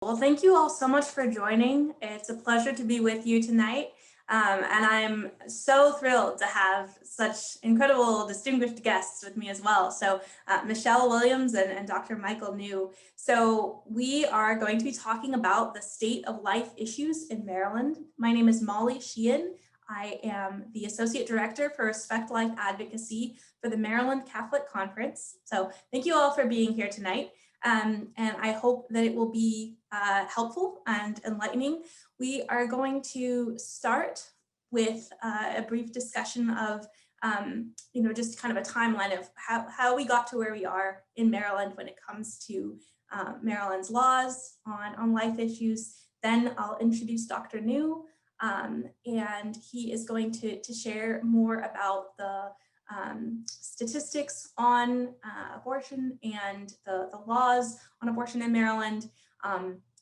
Well, thank you all so much for joining. It's a pleasure to be with you tonight. And I'm so thrilled to have such incredible distinguished guests with me as well. So Michelle Williams and Dr. Michael New. So we are going to be talking about the state of life issues in Maryland. My name is Molly Sheahan. I am the Associate Director for Respect Life Advocacy for the Maryland Catholic Conference. So thank you all for being here tonight. And I hope that it will be helpful and enlightening. We are going to start with a brief discussion of, just kind of a timeline of how we got to where we are in Maryland when it comes to Maryland's laws on life issues. Then I'll introduce Dr. New, and he is going to share more about the statistics on abortion and the laws on abortion in Maryland.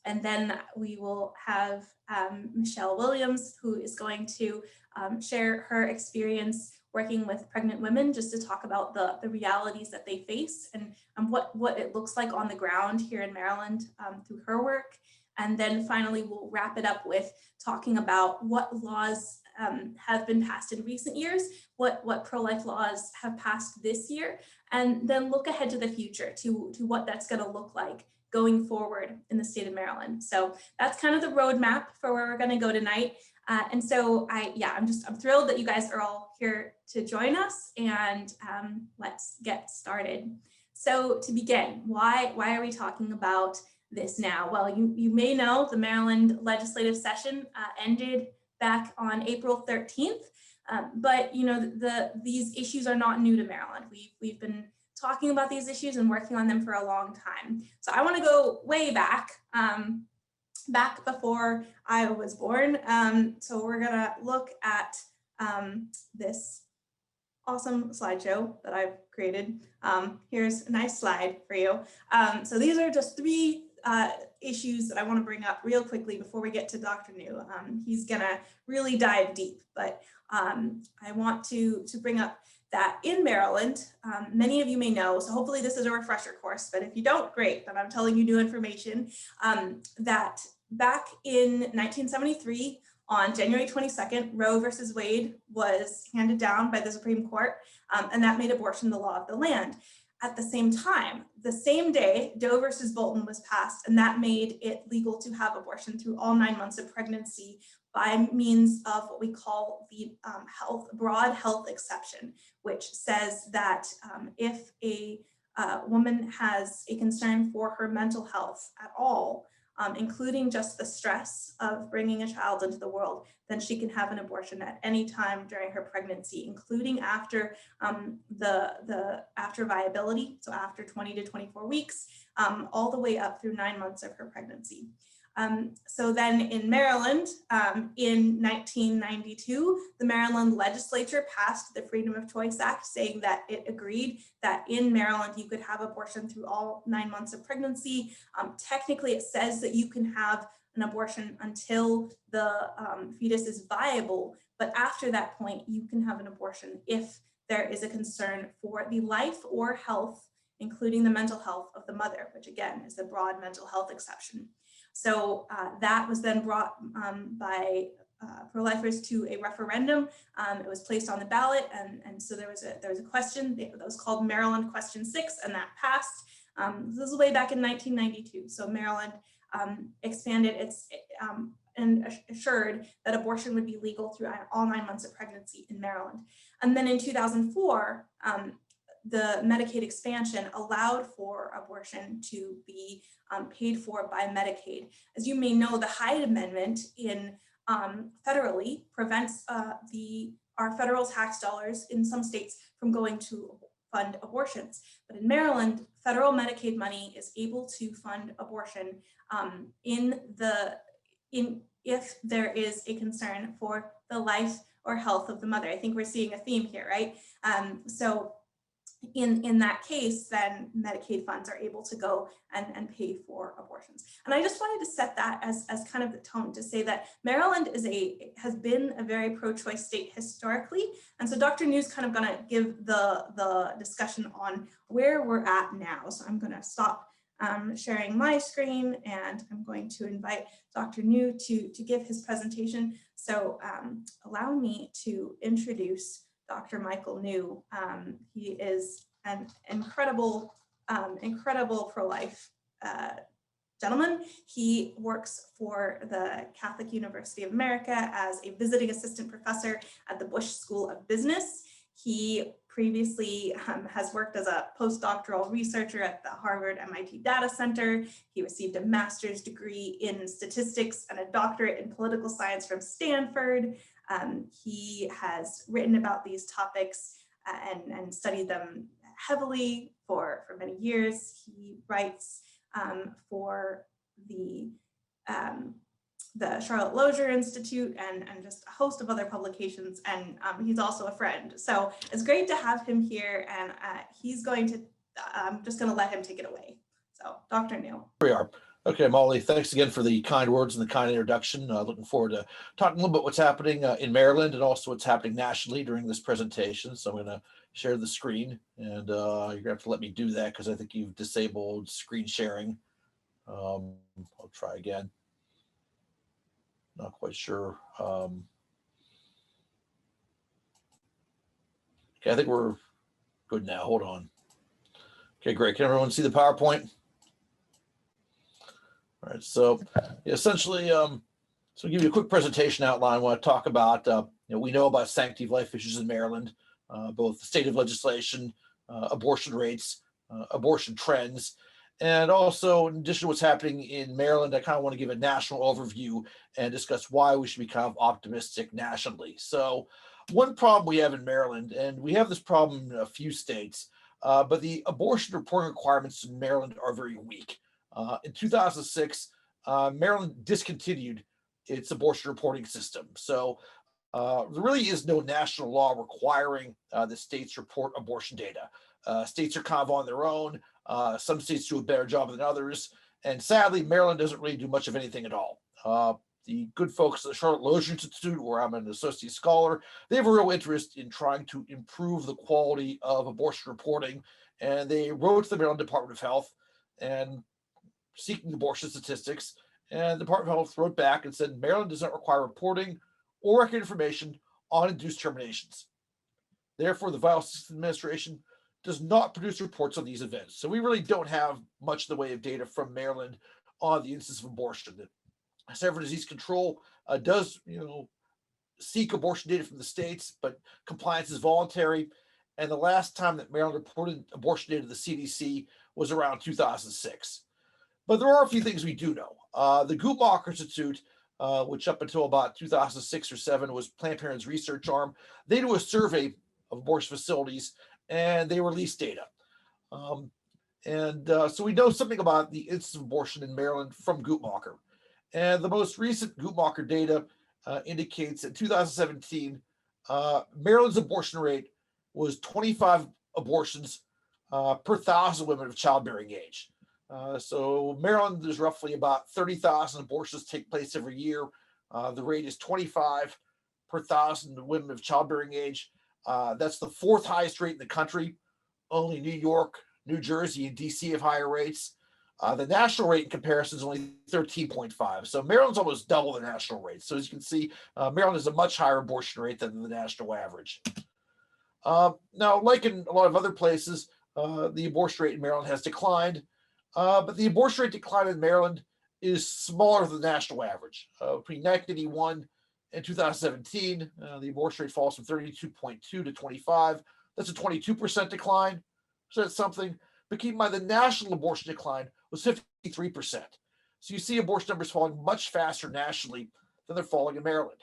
And then we will have Michelle Williams, who is going to share her experience working with pregnant women, just to talk about the realities that they face and what it looks like on the ground here in Maryland through her work. And then finally, we'll wrap it up with talking about what laws have been passed in recent years, what pro-life laws have passed this year, and then look ahead to the future to what that's going to look like going forward in the state of Maryland. So that's kind of the roadmap for where we're going to go tonight. And so I'm thrilled that you guys are all here to join us, and let's get started. So to begin, why are we talking about this now? Well, you may know the Maryland legislative session ended back on April 13th, but these issues are not new to Maryland. We've been talking about these issues and working on them for a long time. So I want to go way back, back before I was born. So we're gonna look at this awesome slideshow that I've created. Here's a nice slide for you. So these are just three issues that I want to bring up real quickly before we get to Dr. New. He's gonna really dive deep, but I want to bring up that in Maryland, many of you may know, so hopefully this is a refresher course, but if you don't, great, then I'm telling you new information, that back in 1973, on January 22nd, Roe versus Wade was handed down by the Supreme Court, and that made abortion the law of the land. At the same time, the same day, Doe versus Bolton was passed, and that made it legal to have abortion through all 9 months of pregnancy by means of what we call the broad health exception, which says that if a woman has a concern for her mental health at all, including just the stress of bringing a child into the world, then she can have an abortion at any time during her pregnancy, including after after viability, so after 20 to 24 weeks, all the way up through 9 months of her pregnancy. So then in Maryland, in 1992, the Maryland legislature passed the Freedom of Choice Act, saying that it agreed that in Maryland you could have abortion through all 9 months of pregnancy. Technically, it says that you can have an abortion until the fetus is viable, but after that point, you can have an abortion if there is a concern for the life or health, including the mental health of the mother, which again is the broad mental health exception. So that was then brought by pro-lifers to a referendum. It was placed on the ballot, and so there was a question that was called Maryland Question 6, and that passed. This is way back in 1992. So Maryland expanded and assured that abortion would be legal through all 9 months of pregnancy in Maryland. And then in 2004, the Medicaid expansion allowed for abortion to be paid for by Medicaid. As you may know, the Hyde Amendment in federally prevents our federal tax dollars in some states from going to fund abortions. But in Maryland, federal Medicaid money is able to fund abortion if there is a concern for the life or health of the mother. I think we're seeing a theme here, right? So in that case, then Medicaid funds are able to go and pay for abortions. And I just wanted to set that as kind of the tone to say that Maryland has been a very pro-choice state historically. And so Dr. New's kind of gonna give the discussion on where we're at now. So I'm gonna stop sharing my screen, and I'm going to invite Dr. New to give his presentation. So allow me to introduce Dr. Michael New. He is an incredible pro-life gentleman. He works for the Catholic University of America as a visiting assistant professor at the Bush School of Business. He previously has worked as a postdoctoral researcher at the Harvard MIT Data Center. He received a master's degree in statistics and a doctorate in political science from Stanford. He has written about these topics and studied them heavily for many years. He writes for the Charlotte Lozier Institute and just a host of other publications, and he's also a friend. So it's great to have him here, and I'm just going to let him take it away. So Dr. New. Here we are. Okay, Molly, thanks again for the kind words and the kind introduction. Looking forward to talking a little bit what's happening in Maryland and also what's happening nationally during this presentation. So I'm going to share the screen, and you're going to have to let me do that because I think you've disabled screen sharing. I'll try again. Not quite sure. Okay, I think we're good now. Hold on. Okay, great. Can everyone see the PowerPoint? All right, so essentially, so I'll give you a quick presentation outline. I want to talk about, we know about sanctity of life issues in Maryland, both the state of legislation, abortion rates, abortion trends, and also in addition to what's happening in Maryland, I kind of want to give a national overview and discuss why we should be kind of optimistic nationally. So one problem we have in Maryland, and we have this problem in a few states, but the abortion reporting requirements in Maryland are very weak. In 2006, Maryland discontinued its abortion reporting system. So there really is no national law requiring the states report abortion data. States are kind of on their own. Some states do a better job than others. And sadly, Maryland doesn't really do much of anything at all. The good folks at the Charlotte Lozier Institute, where I'm an associate scholar, they have a real interest in trying to improve the quality of abortion reporting. And they wrote to the Maryland Department of Health and seeking abortion statistics. And the Department of Health wrote back and said, Maryland does not require reporting or record information on induced terminations. Therefore, the Vital Systems Administration does not produce reports on these events. So we really don't have much in the way of data from Maryland on the instance of abortion. The Center for Disease Control does, seek abortion data from the states, but compliance is voluntary. And the last time that Maryland reported abortion data to the CDC was around 2006. But there are a few things we do know. The Guttmacher Institute, which up until about 2006 or 7 was Planned Parenthood's research arm, they do a survey of abortion facilities and they release data. So we know something about the incidence of abortion in Maryland from Guttmacher. And the most recent Guttmacher data indicates that in 2017, Maryland's abortion rate was 25 abortions per 1,000 women of childbearing age. So Maryland, there's roughly about 30,000 abortions take place every year. The rate is 25 per 1,000 women of childbearing age. That's the 4th highest rate in the country. Only New York, New Jersey, and DC have higher rates. The national rate in comparison is only 13.5. So Maryland's almost double the national rate. So as you can see, Maryland has a much higher abortion rate than the national average. Now, like in a lot of other places, the abortion rate in Maryland has declined. But the abortion rate decline in Maryland is smaller than the national average. Between 1981 and 2017, the abortion rate falls from 32.2 to 25. That's a 22% decline. So that's something. But keep in mind, the national abortion decline was 53%. So you see abortion numbers falling much faster nationally than they're falling in Maryland.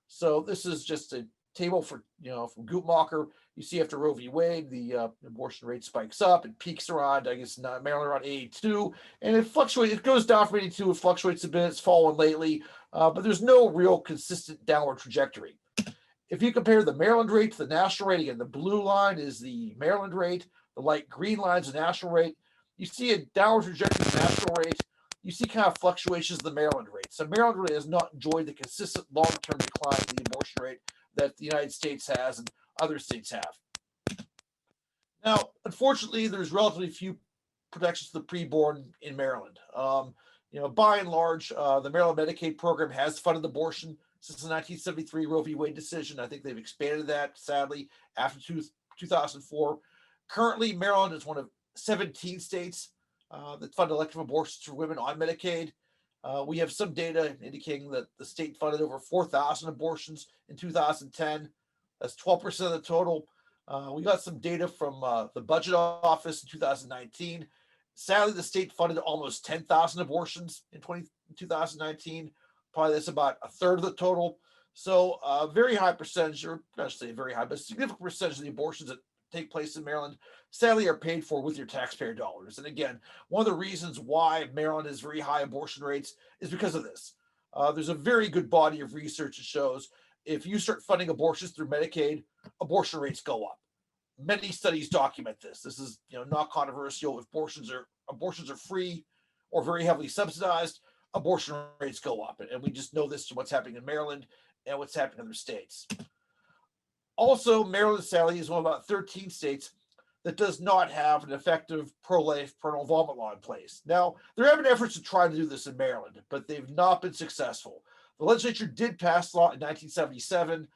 So this is just a table for, from Guttmacher. You see after Roe v. Wade, the abortion rate spikes up. It peaks around, Maryland around 82. And it fluctuates. It goes down from 82. It fluctuates a bit. It's fallen lately. But there's no real consistent downward trajectory. If you compare the Maryland rate to the national rate, again, the blue line is the Maryland rate. The light green line is the national rate. You see a downward trajectory of the national rate. You see kind of fluctuations in the Maryland rate. So Maryland really has not enjoyed the consistent long-term decline in the abortion rate that the United States has and other states have. Now, unfortunately, there's relatively few protections to the preborn in Maryland. By and large, the Maryland Medicaid program has funded abortion since the 1973 Roe v. Wade decision. I think they've expanded that, sadly, after 2004. Currently, Maryland is one of 17 states that fund elective abortions for women on Medicaid. We have some data indicating that the state funded over 4,000 abortions in 2010. That's 12% of the total. We got some data from the budget office in 2019. Sadly, the state funded almost 10,000 abortions in 2019. Probably that's about a third of the total. So a very high percentage, or not say very high, but a significant percentage of the abortions that take place in Maryland, sadly, are paid for with your taxpayer dollars. And again, one of the reasons why Maryland has very high abortion rates is because of this. There's a very good body of research that shows if you start funding abortions through Medicaid, abortion rates go up. Many studies document this. This is not controversial. If abortions are free or very heavily subsidized, abortion rates go up. And we just know this is what's happening in Maryland and what's happening in other states. Also, Maryland, sadly, is one of about 13 states that does not have an effective pro-life parental involvement law in place. Now, there have been efforts to try to do this in Maryland, but they've not been successful. The legislature did pass law in 1977.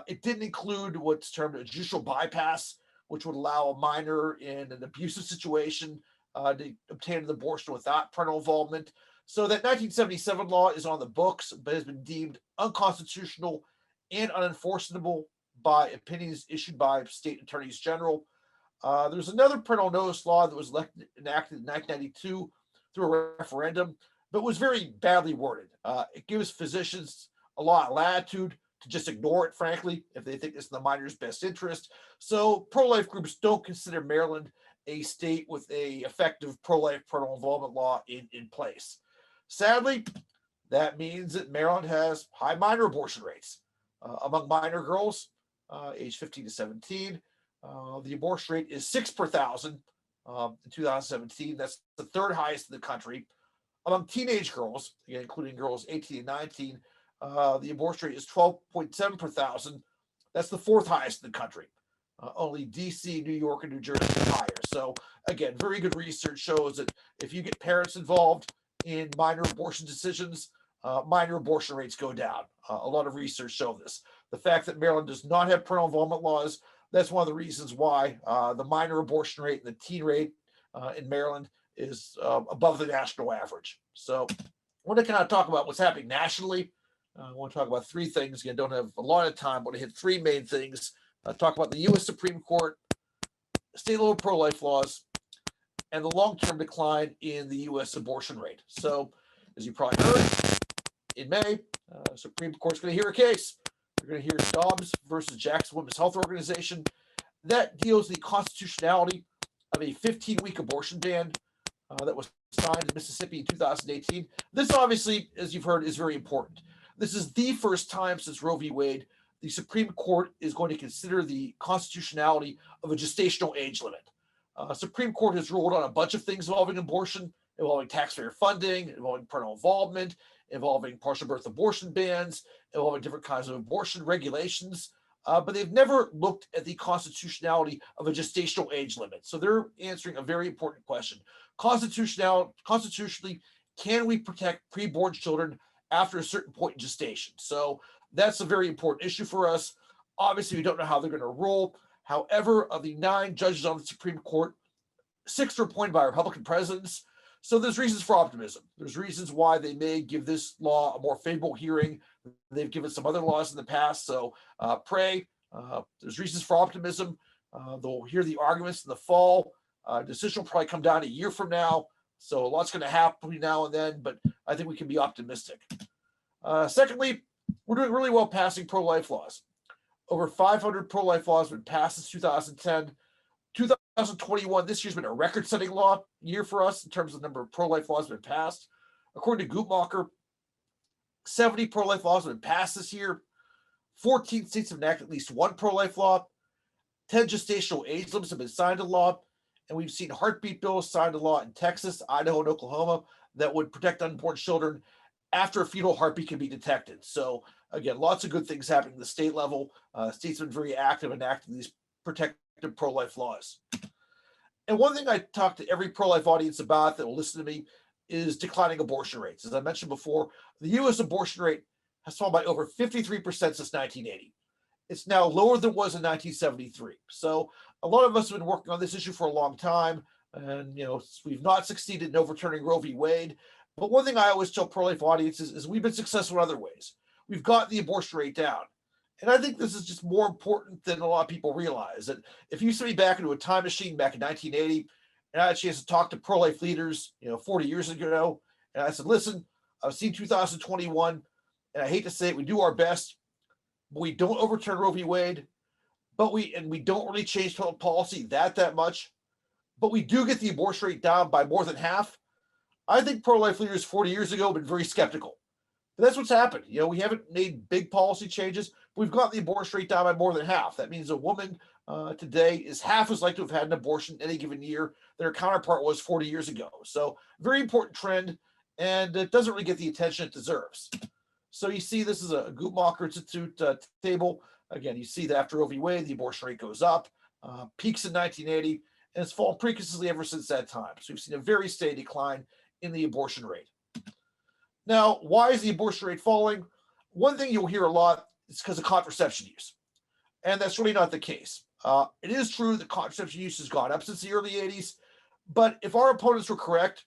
It didn't include what's termed a judicial bypass, which would allow a minor in an abusive situation to obtain an abortion without parental involvement. So that 1977 law is on the books, but has been deemed unconstitutional and unenforceable by opinions issued by state attorneys general. There's another parental notice law that was enacted in 1992 through a referendum, but was very badly worded. It gives physicians a lot of latitude to just ignore it, frankly, if they think it's in the minor's best interest. So pro-life groups don't consider Maryland a state with a effective pro-life parental involvement law in place. Sadly, that means that Maryland has high minor abortion rates. Among minor girls, age 15 to 17, the abortion rate is 6 per thousand in 2017. That's the third highest in the country. Among teenage girls, again, including girls 18 and 19, the abortion rate is 12.7 per thousand. That's the fourth highest in the country. Only DC, New York, and New Jersey are higher. So again, very good research shows that if you get parents involved in minor abortion decisions, minor abortion rates go down. A lot of research show this. The fact that Maryland does not have parental involvement laws, that's one of the reasons why the minor abortion rate and the teen rate in Maryland is above the national average. So I want to kind of talk about what's happening nationally. I want to talk about three things. Again, don't have a lot of time, but I hit three main things. Talk about the U.S. Supreme Court, state level pro-life laws, and the long-term decline in the U.S. abortion rate. So, as you probably heard, in May, Supreme Court's going to hear a case. We're going to hear Dobbs versus Jackson Women's Health Organization. That deals with the constitutionality of a 15-week abortion ban that was signed in Mississippi in 2018. This obviously, as you've heard, is very important. This is the first time since Roe v. Wade the Supreme Court is going to consider the constitutionality of a gestational age limit. Supreme Court has ruled on a bunch of things involving abortion, involving taxpayer funding, involving parental involvement, involving partial birth abortion bans, involving different kinds of abortion regulations, but they've never looked at the constitutionality of a gestational age limit. So they're answering a very important question. Constitutionally, can we protect preborn children after a certain point in gestation? So that's a very important issue for us. Obviously, we don't know how they're going to rule. However, of the 9 judges on the Supreme Court, 6 are appointed by Republican presidents. So there's reasons for optimism. There's reasons why they may give this law a more favorable hearing. They've given some other laws in the past. So pray. There's reasons for optimism. They'll hear the arguments in the fall. Decision will probably come down a year from now. So a lot's going to happen between now and then, but I think we can be optimistic. Secondly, we're doing really well passing pro-life laws. Over 500 pro-life laws have been passed since 2010. 2021, this year's been a record-setting law year for us in terms of the number of pro-life laws that have been passed. According to Guttmacher, 70 pro-life laws have been passed this year. 14 states have enacted at least one pro-life law. 10 gestational age limits have been signed into law. And we've seen heartbeat bills signed into law in Texas, Idaho, and Oklahoma that would protect unborn children after a fetal heartbeat can be detected. So again, lots of good things happening at the state level. States have been very active in enacting these protective pro-life laws. And one thing I talk to every pro-life audience about that will listen to me is declining abortion rates. As I mentioned before, the U.S. abortion rate has fallen by over 53% since 1980. It's now lower than it was in 1973. So a lot of us have been working on this issue for a long time, and we've not succeeded in overturning Roe v. Wade. But one thing I always tell pro-life audiences is we've been successful in other ways. We've got the abortion rate down. And I think this is just more important than a lot of people realize. That if you send me back into a time machine back in 1980, and I had a chance to talk to pro-life leaders, 40 years ago, and I said, listen, I've seen 2021, and I hate to say it, we do our best, but we don't overturn Roe v. Wade, but we don't really change public policy that much, but we do get the abortion rate down by more than half. I think pro-life leaders 40 years ago have been very skeptical. But that's what's happened. We haven't made big policy changes, but we've got the abortion rate down by more than half. That means a woman today is half as likely to have had an abortion any given year than her counterpart was 40 years ago. So very important trend, and it doesn't really get the attention it deserves. So you see, this is a Guttmacher Institute table. Again, you see that after Roe v. Wade, the abortion rate goes up, peaks in 1980, and it's fallen precipitously ever since that time. So we've seen a very steady decline in the abortion rate. Now, why is the abortion rate falling? One thing you'll hear a lot is because of contraception use. And that's really not the case. It is true that contraception use has gone up since the early 80s. But if our opponents were correct,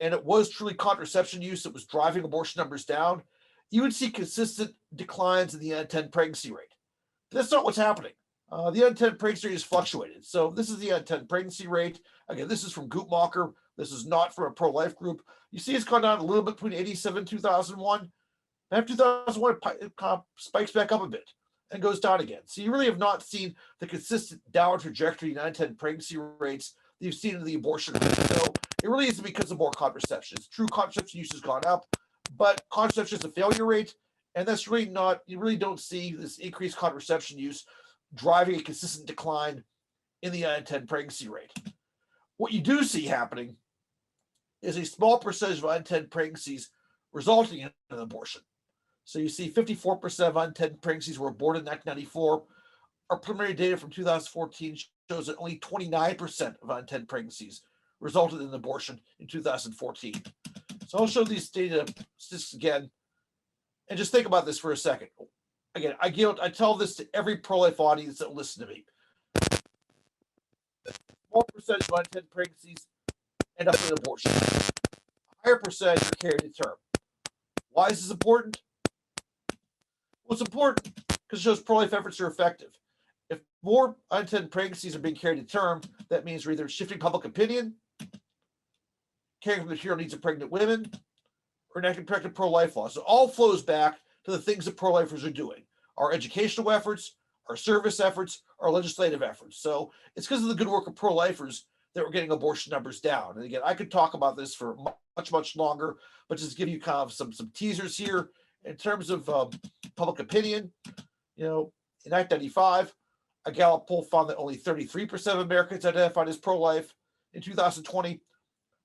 and it was truly contraception use that was driving abortion numbers down, you would see consistent declines in the unintended pregnancy rate. But that's not what's happening. The unintended pregnancy rate has fluctuated. So this is the unintended pregnancy rate. Again, this is from Guttmacher. This is not from a pro-life group. You see it's gone down a little bit between 87 and 2001. After 2001, it kind of spikes back up a bit and goes down again. So you really have not seen the consistent downward trajectory in unintended pregnancy rates that you've seen in the abortion rate. So it really is because of more contraception. It's true contraception use has gone up, but contraception is a failure rate, and that's really not, you really don't see this increased contraception use driving a consistent decline in the unintended pregnancy rate. What you do see happening is a small percentage of unintended pregnancies resulting in an abortion. So you see 54% of unintended pregnancies were aborted in 1994. Our preliminary data from 2014 shows that only 29% of unintended pregnancies resulted in abortion in 2014. So I'll show these data statistics again, and just think about this for a second. Again, I tell this to every pro-life audience that will listen to me. Small percentage of unintended pregnancies end up in abortion. A higher percentage are carried to term. Why is this important? Well, it's important because it shows pro-life efforts are effective. If more unintended pregnancies are being carried to term, that means we're either shifting public opinion, caring for the material needs of pregnant women, or enacting protective pro-life laws. So it all flows back to the things that pro-lifers are doing: our educational efforts, our service efforts, our legislative efforts. So it's because of the good work of pro-lifers that we're getting abortion numbers down. And again, I could talk about this for much longer, but just give you kind of some teasers here in terms of public opinion. In 1995, a Gallup poll found that only 33% of Americans identified as pro-life. In 2020,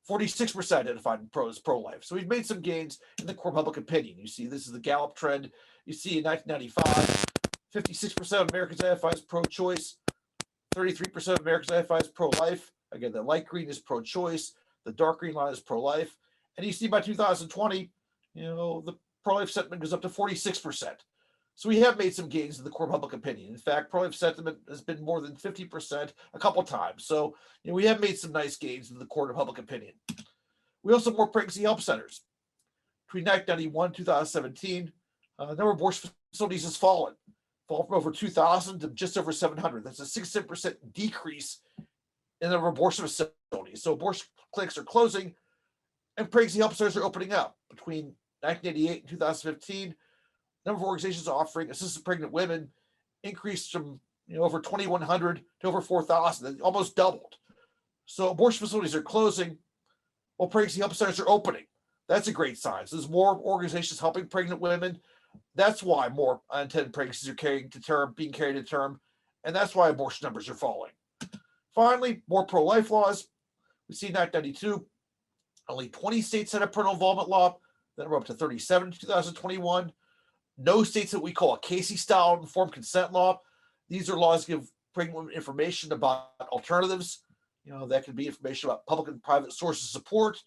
46% identified as pro-life. So we've made some gains in the core public opinion. You see, this is the Gallup trend. You see in 1995, 56% of Americans identify as pro-choice, 33% of Americans identify as pro-life. Again, the light green is pro-choice, the dark green line is pro-life. And you see by 2020, the pro-life sentiment goes up to 46%. So we have made some gains in the core public opinion. In fact, pro-life sentiment has been more than 50% a couple of times. So we have made some nice gains in the core of public opinion. We also have more pregnancy help centers. Between 1991 and 2017, the number of abortion facilities has fallen from over 2,000 to just over 700. That's a 67% decrease in the number of abortion facilities. So abortion clinics are closing and pregnancy help centers are opening up. Between 1988 and 2015, the number of organizations offering assisted pregnant women increased from over 2,100 to over 4,000. Almost doubled. So abortion facilities are closing while pregnancy help centers are opening. That's a great sign. So there's more organizations helping pregnant women. That's why more unintended pregnancies are being carried to term, and that's why abortion numbers are falling. Finally, more pro-life laws. We see in 1992, only 20 states had a parental involvement law. Then we're up to 37 in 2021. No states that we call a Casey-style informed consent law. These are laws that give pregnant women information about alternatives. That could be information about public and private sources of support,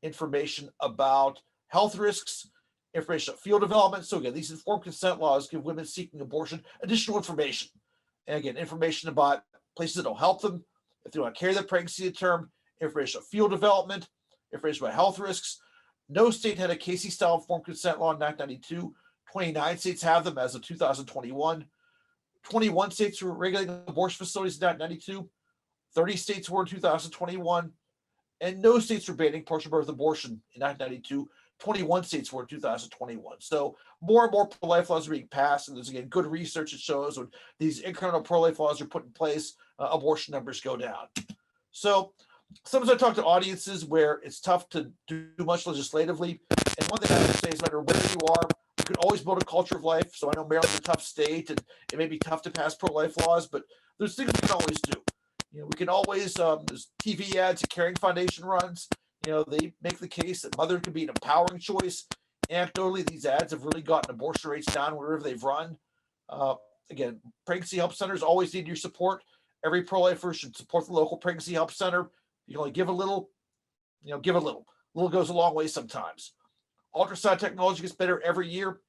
information about health risks, information on field development. So again, these informed consent laws give women seeking abortion additional information. And again, information about places that will help them if they want to carry their pregnancy to term, information on field development, information about health risks. No state had a Casey-style informed consent law in 1992. 29 states have them as of 2021. 21 states were regulating abortion facilities in 1992. 30 states were in 2021. And no states were banning partial birth abortion in 1992. 21 states were in 2021. So more and more pro-life laws are being passed. And there's, again, good research that shows when these incremental pro-life laws are put in place, abortion numbers go down. So sometimes I talk to audiences where it's tough to do much legislatively. And one thing I have to say is no matter where you are, you can always build a culture of life. So I know Maryland's a tough state and it may be tough to pass pro-life laws, but there's things we can always do. We can always, there's TV ads that Caring Foundation runs. They make the case that mother can be an empowering choice. Anecdotally, these ads have really gotten abortion rates down wherever they've run. Again, pregnancy help centers always need your support. Every pro-lifer should support the local pregnancy help center. You can only give a little, give a little. Little goes a long way sometimes. Ultrasound technology gets better every year.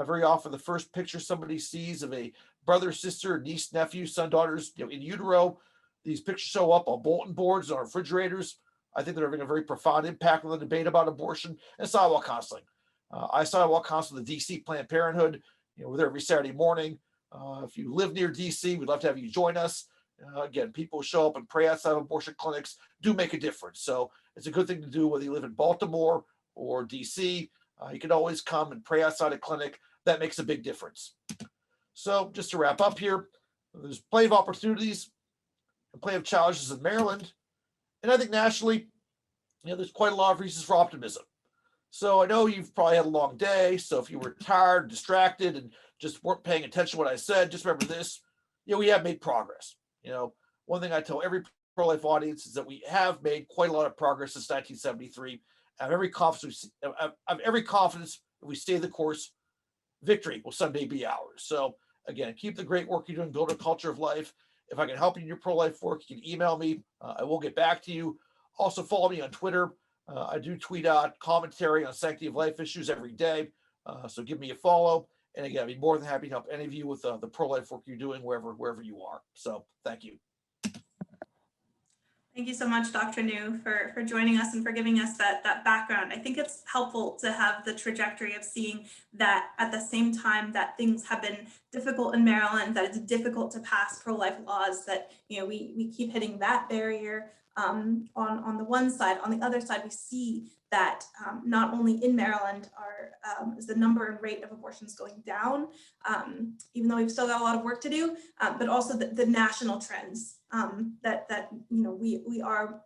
Very often the first picture somebody sees of a brother, sister, niece, nephew, son, daughters, in utero, these pictures show up on bulletin boards, on refrigerators. I think they're having a very profound impact on the debate about abortion and sidewalk counseling. I sidewalk counsel the DC Planned Parenthood. We're there every Saturday morning. If you live near DC, we'd love to have you join us. Again, people show up and pray outside of abortion clinics, do make a difference. So it's a good thing to do whether you live in Baltimore or DC. You can always come and pray outside a clinic. That makes a big difference. So just to wrap up here, there's plenty of opportunities and plenty of challenges in Maryland. And I think nationally, there's quite a lot of reasons for optimism. So I know you've probably had a long day. So if you were tired, distracted, and just weren't paying attention to what I said, just remember this. We have made progress. One thing I tell every pro-life audience is that we have made quite a lot of progress since 1973. I have every confidence if we stay the course, victory will someday be ours. So again, keep the great work you're doing, build a culture of life. If I can help you in your pro-life work, you can email me. I will get back to you. Also follow me on Twitter. I do tweet out commentary on sanctity of life issues every day. So give me a follow. And again, I'd be more than happy to help any of you with the pro-life work you're doing wherever you are. So thank you. Thank you so much, Dr. New, for joining us and for giving us that background. I think it's helpful to have the trajectory of seeing that at the same time that things have been difficult in Maryland, that it's difficult to pass pro-life laws, that we keep hitting that barrier on the one side. On the other side, we see that not only in Maryland is the number and rate of abortions going down, even though we've still got a lot of work to do, but also the national trends that we are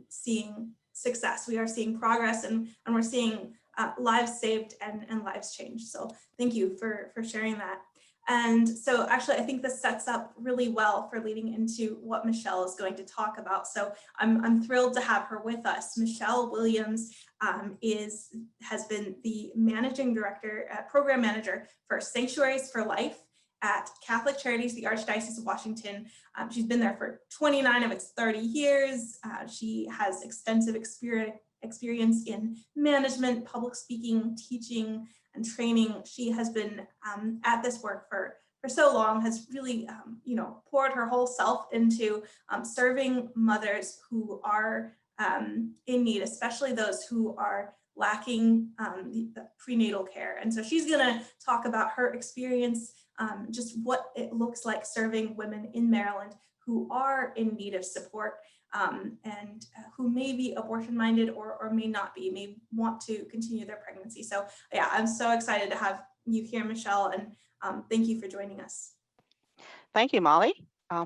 seeing success. We are seeing progress, and we're seeing lives saved and lives changed. So thank you for sharing that. And so actually, I think this sets up really well for leading into what Michelle is going to talk about. So I'm thrilled to have her with us. Michelle Williams has been the managing director, program manager for Sanctuaries for Life at Catholic Charities, the Archdiocese of Washington. She's been there for 29 of its 30 years. She has extensive experience in management, public speaking, teaching, and training. She has been at this work for so long, has really poured her whole self into serving mothers who are in need, especially those who are lacking the prenatal care. And so she's gonna talk about her experience, just what it looks like serving women in Maryland who are in need of support, and who may be abortion minded or may not be, may want to continue their pregnancy. So yeah, I'm so excited to have you here, Michelle, and thank you for joining us. Thank you, Molly,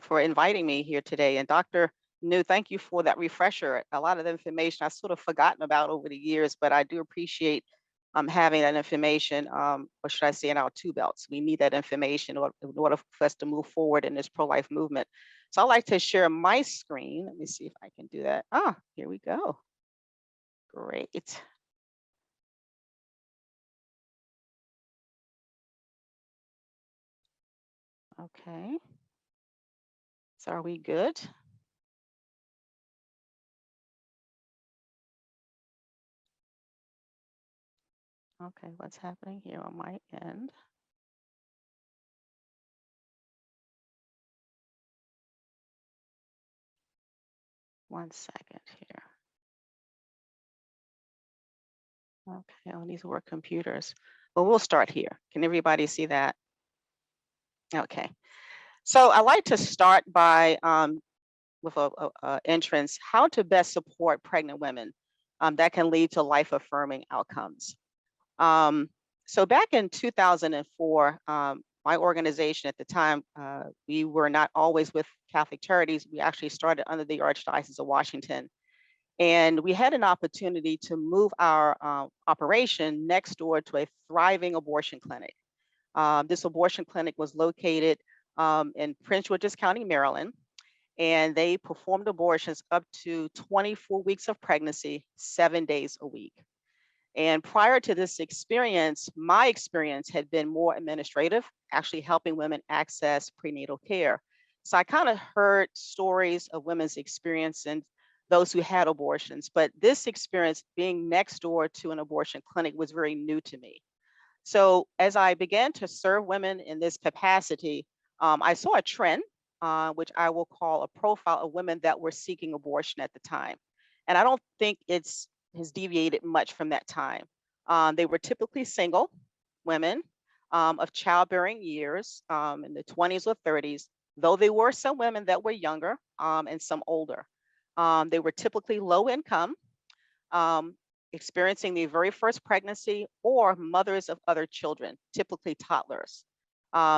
for inviting me here today. And Dr. New, thank you for that refresher. A lot of the information I've sort of forgotten about over the years, but I do appreciate having that information, or should I say in our two belts. We need that information in order for us to move forward in this pro-life movement. So I'd like to share my screen. Let me see if I can do that. Ah, here we go. Great. Okay. So are we good? Okay, what's happening here on my end? One second here. Okay, on these work computers. Well, we'll start here. Can everybody see that? Okay. So I like to start by with a entrance, how to best support pregnant women that can lead to life-affirming outcomes. Um, so back in 2004, my organization at the time, we were not always with Catholic Charities. We actually started under the Archdiocese of Washington. And we had an opportunity to move our operation next door to a thriving abortion clinic. This abortion clinic was located in Prince George's County, Maryland, and they performed abortions up to 24 weeks of pregnancy, 7 days a week. And prior to this experience, my experience had been more administrative, actually helping women access prenatal care. So I kind of heard stories of women's experience and those who had abortions, but this experience being next door to an abortion clinic was very new to me. So as I began to serve women in this capacity, I saw a trend, which I will call a profile of women that were seeking abortion at the time. And I don't think it's has deviated much from that time. They were typically single women of childbearing years in the 20s or 30s, though there were some women that were younger and some older. They were typically low income, um, experiencing the very first pregnancy, or mothers of other children, typically toddlers.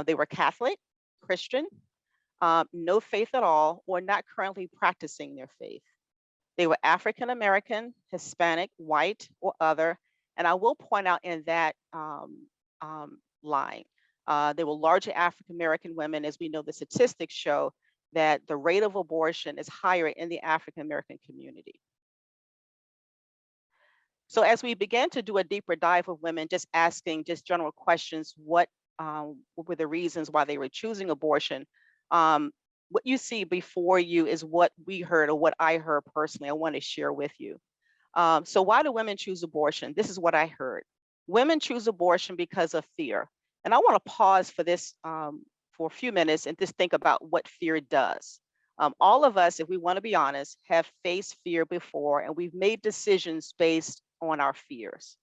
They were Catholic, Christian, no faith at all, or not currently practicing their faith. They were African American, Hispanic, white, or other. And I will point out in that line, they were largely African American women. As we know, the statistics show that the rate of abortion is higher in the African American community. So as we began to do a deeper dive of women, just asking just general questions, what were the reasons why they were choosing abortion? What you see before you is what we heard or what I heard personally. I want to share with you. So why do women choose abortion? This is what I heard. Women choose abortion because of fear. And I want to pause for this for a few minutes and just think about what fear does. All of us, if we want to be honest, have faced fear before, and we've made decisions based on our fears.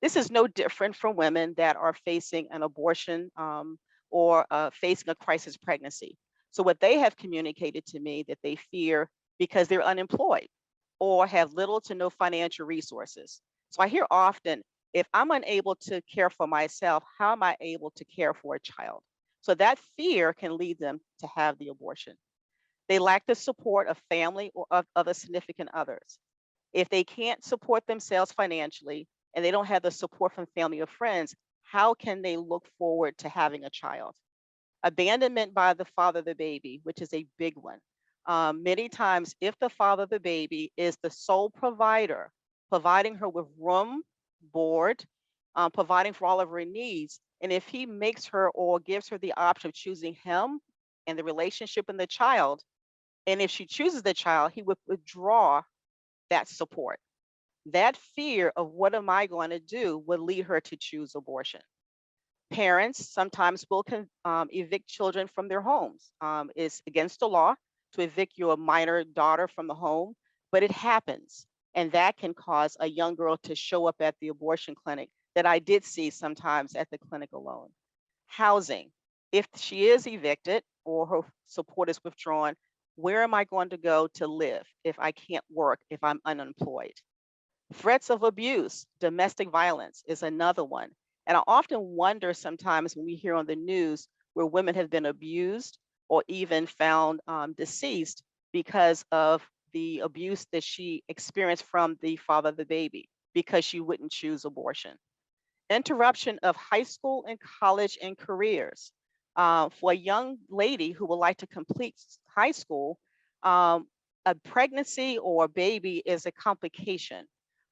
This is no different from women that are facing an abortion or facing a crisis pregnancy. So what they have communicated to me that they fear because they're unemployed or have little to no financial resources. So I hear often, if I'm unable to care for myself, how am I able to care for a child? So that fear can lead them to have the abortion. They lack the support of family or of other significant others. If they can't support themselves financially and they don't have the support from family or friends, how can they look forward to having a child? Abandonment by the father of the baby, which is a big one. Many times, if the father of the baby is the sole provider, providing her with room, board, providing for all of her needs, and if he makes her or gives her the option of choosing him and the relationship and the child, and if she chooses the child, he would withdraw that support. That fear of what am I going to do would lead her to choose abortion. Parents sometimes will evict children from their homes. It's against the law to evict your minor daughter from the home, but it happens. And that can cause a young girl to show up at the abortion clinic that I did see sometimes at the clinic alone. Housing. If she is evicted or her support is withdrawn, where am I going to go to live if I can't work, if I'm unemployed? Threats of abuse, domestic violence is another one. And I often wonder sometimes when we hear on the news where women have been abused or even found deceased because of the abuse that she experienced from the father of the baby, because she wouldn't choose abortion. Interruption of high school and college and careers. For a young lady who would like to complete high school, a pregnancy or a baby is a complication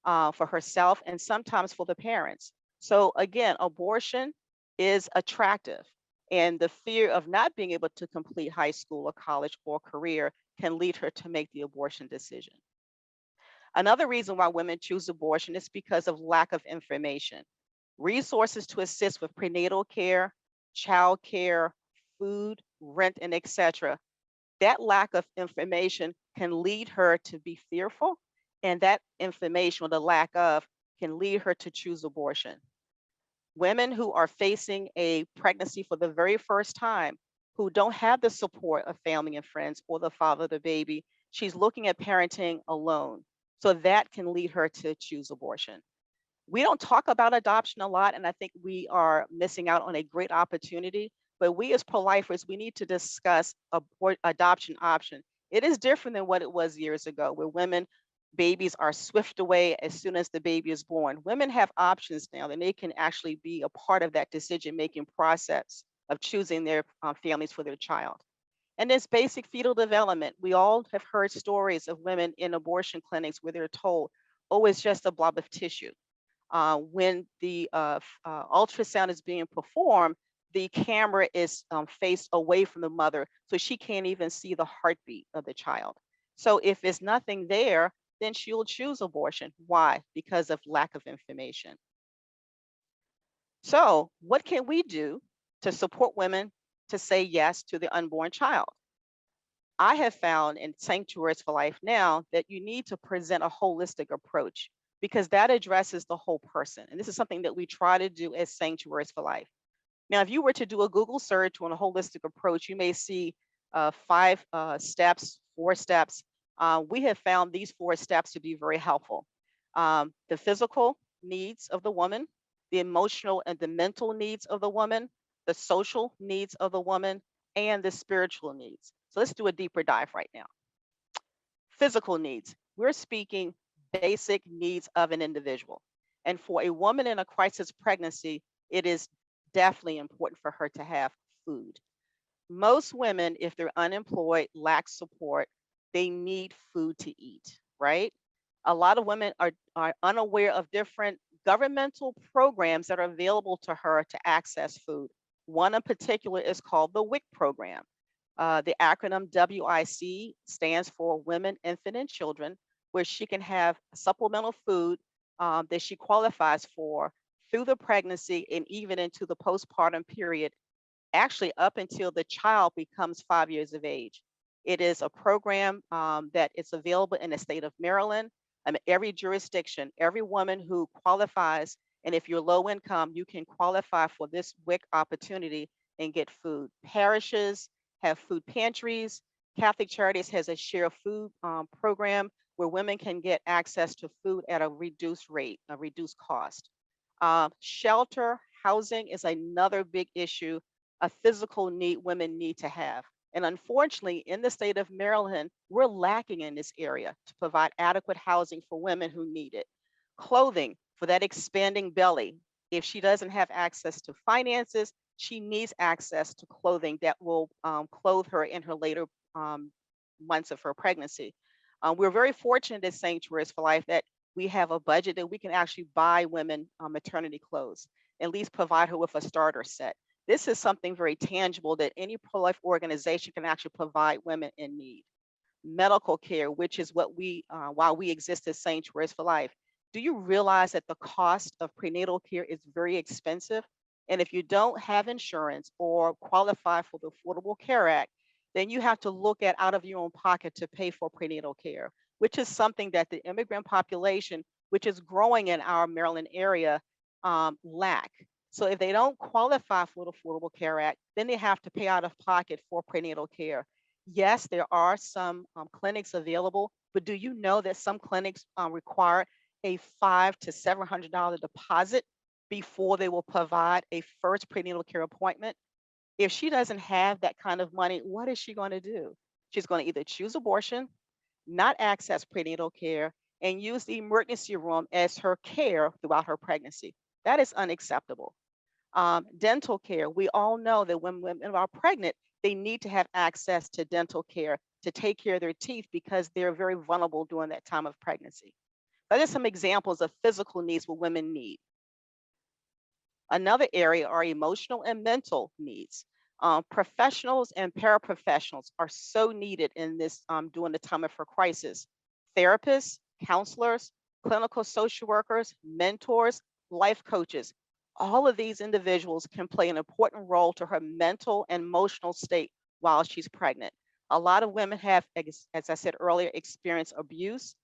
for herself and sometimes for the parents. So again, abortion is attractive, and the fear of not being able to complete high school or college or career can lead her to make the abortion decision. Another reason why women choose abortion is because of lack of information. resources to assist with prenatal care, child care, food, rent, and etc. That lack of information can lead her to be fearful, and that information or the lack of can lead her to choose abortion. Women who are facing a pregnancy for the very first time, who don't have the support of family and friends or the father of the baby, she's looking at parenting alone. So that can lead her to choose abortion. We don't talk about adoption a lot, and I think we are missing out on a great opportunity. But we as pro-lifers, we need to discuss adoption option. It is different than what it was years ago, where babies are swift away as soon as the baby is born. Women have options now, and they can actually be a part of that decision-making process of choosing their families for their child. And there's basic fetal development. We all have heard stories of women in abortion clinics where they're told, oh, it's just a blob of tissue. When the ultrasound is being performed, the camera is faced away from the mother, so she can't even see the heartbeat of the child. So if there's nothing there, then she'll choose abortion. Why? Because of lack of information. So what can we do to support women to say yes to the unborn child? I have found in Sanctuaries for Life now that you need to present a holistic approach, because that addresses the whole person. And this is something that we try to do as Sanctuaries for Life. Now, if you were to do a Google search on a holistic approach, you may see 5 steps, 4 steps. We have found these 4 steps to be very helpful. The physical needs of the woman, the emotional and the mental needs of the woman, the social needs of the woman, and the spiritual needs. So let's do a deeper dive right now. Physical needs. We're speaking basic needs of an individual. And for a woman in a crisis pregnancy, it is definitely important for her to have food. Most women, if they're unemployed, lack support, they need food to eat, right? A lot of women are unaware of different governmental programs that are available to her to access food. One in particular is called the WIC program. The acronym WIC stands for Women, Infant, and Children, where she can have supplemental food that she qualifies for through the pregnancy and even into the postpartum period, actually up until the child becomes 5 years of age. It is a program that is available in the state of Maryland. Every jurisdiction, every woman who qualifies, and if you're low income, you can qualify for this WIC opportunity and get food. Parishes have food pantries. Catholic Charities has a share food program where women can get access to food at a reduced rate, a reduced cost. Shelter, housing is another big issue, a physical need women need to have. And unfortunately, in the state of Maryland, we're lacking in this area to provide adequate housing for women who need it. Clothing for that expanding belly. If she doesn't have access to finances, she needs access to clothing that will clothe her in her later months of her pregnancy. We're very fortunate at Sanctuaries for Life that we have a budget that we can actually buy women maternity clothes, at least provide her with a starter set. This is something very tangible that any pro-life organization can actually provide women in need. Medical care, which is what why we exist as Sanctuaries for Life. Do you realize that the cost of prenatal care is very expensive? And if you don't have insurance or qualify for the Affordable Care Act, then you have to look at out of your own pocket to pay for prenatal care, which is something that the immigrant population, which is growing in our Maryland area, lack. So if they don't qualify for the Affordable Care Act, then they have to pay out of pocket for prenatal care. Yes, there are some clinics available, but do you know that some clinics require a $500 to $700 deposit before they will provide a first prenatal care appointment? If she doesn't have that kind of money, what is she going to do? She's going to either choose abortion, not access prenatal care, and use the emergency room as her care throughout her pregnancy. That is unacceptable. Dental care, we all know that when women are pregnant, they need to have access to dental care to take care of their teeth because they're very vulnerable during that time of pregnancy. That is some examples of physical needs what women need. Another area are emotional and mental needs. Professionals and paraprofessionals are so needed in this during the time of her crisis. Therapists, counselors, clinical social workers, mentors, life coaches, All of these individuals can play an important role to her mental and emotional state while she's pregnant. A lot of women have, as I said earlier, experienced abuse,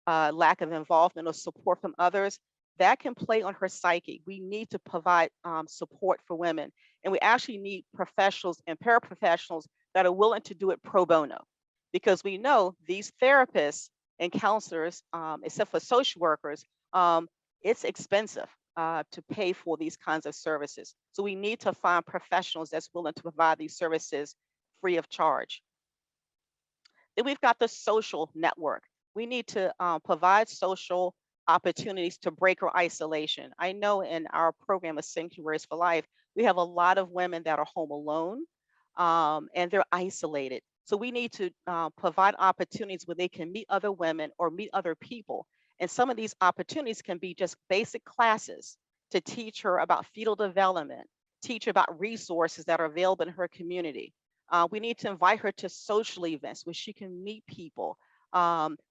lack of involvement or support from others. That can play on her psyche. We need to provide support for women. And we actually need professionals and paraprofessionals that are willing to do it pro bono, because we know these therapists and counselors, except for social workers, it's expensive to pay for these kinds of services. So we need to find professionals that's willing to provide these services free of charge. Then we've got the social network. We need to provide social opportunities to break her isolation. I know in our program of Sanctuaries for Life, we have a lot of women that are home alone and they're isolated. So we need to provide opportunities where they can meet other women or meet other people. And some of these opportunities can be just basic classes to teach her about fetal development, teach her about resources that are available in her community. We need to invite her to social events where she can meet people.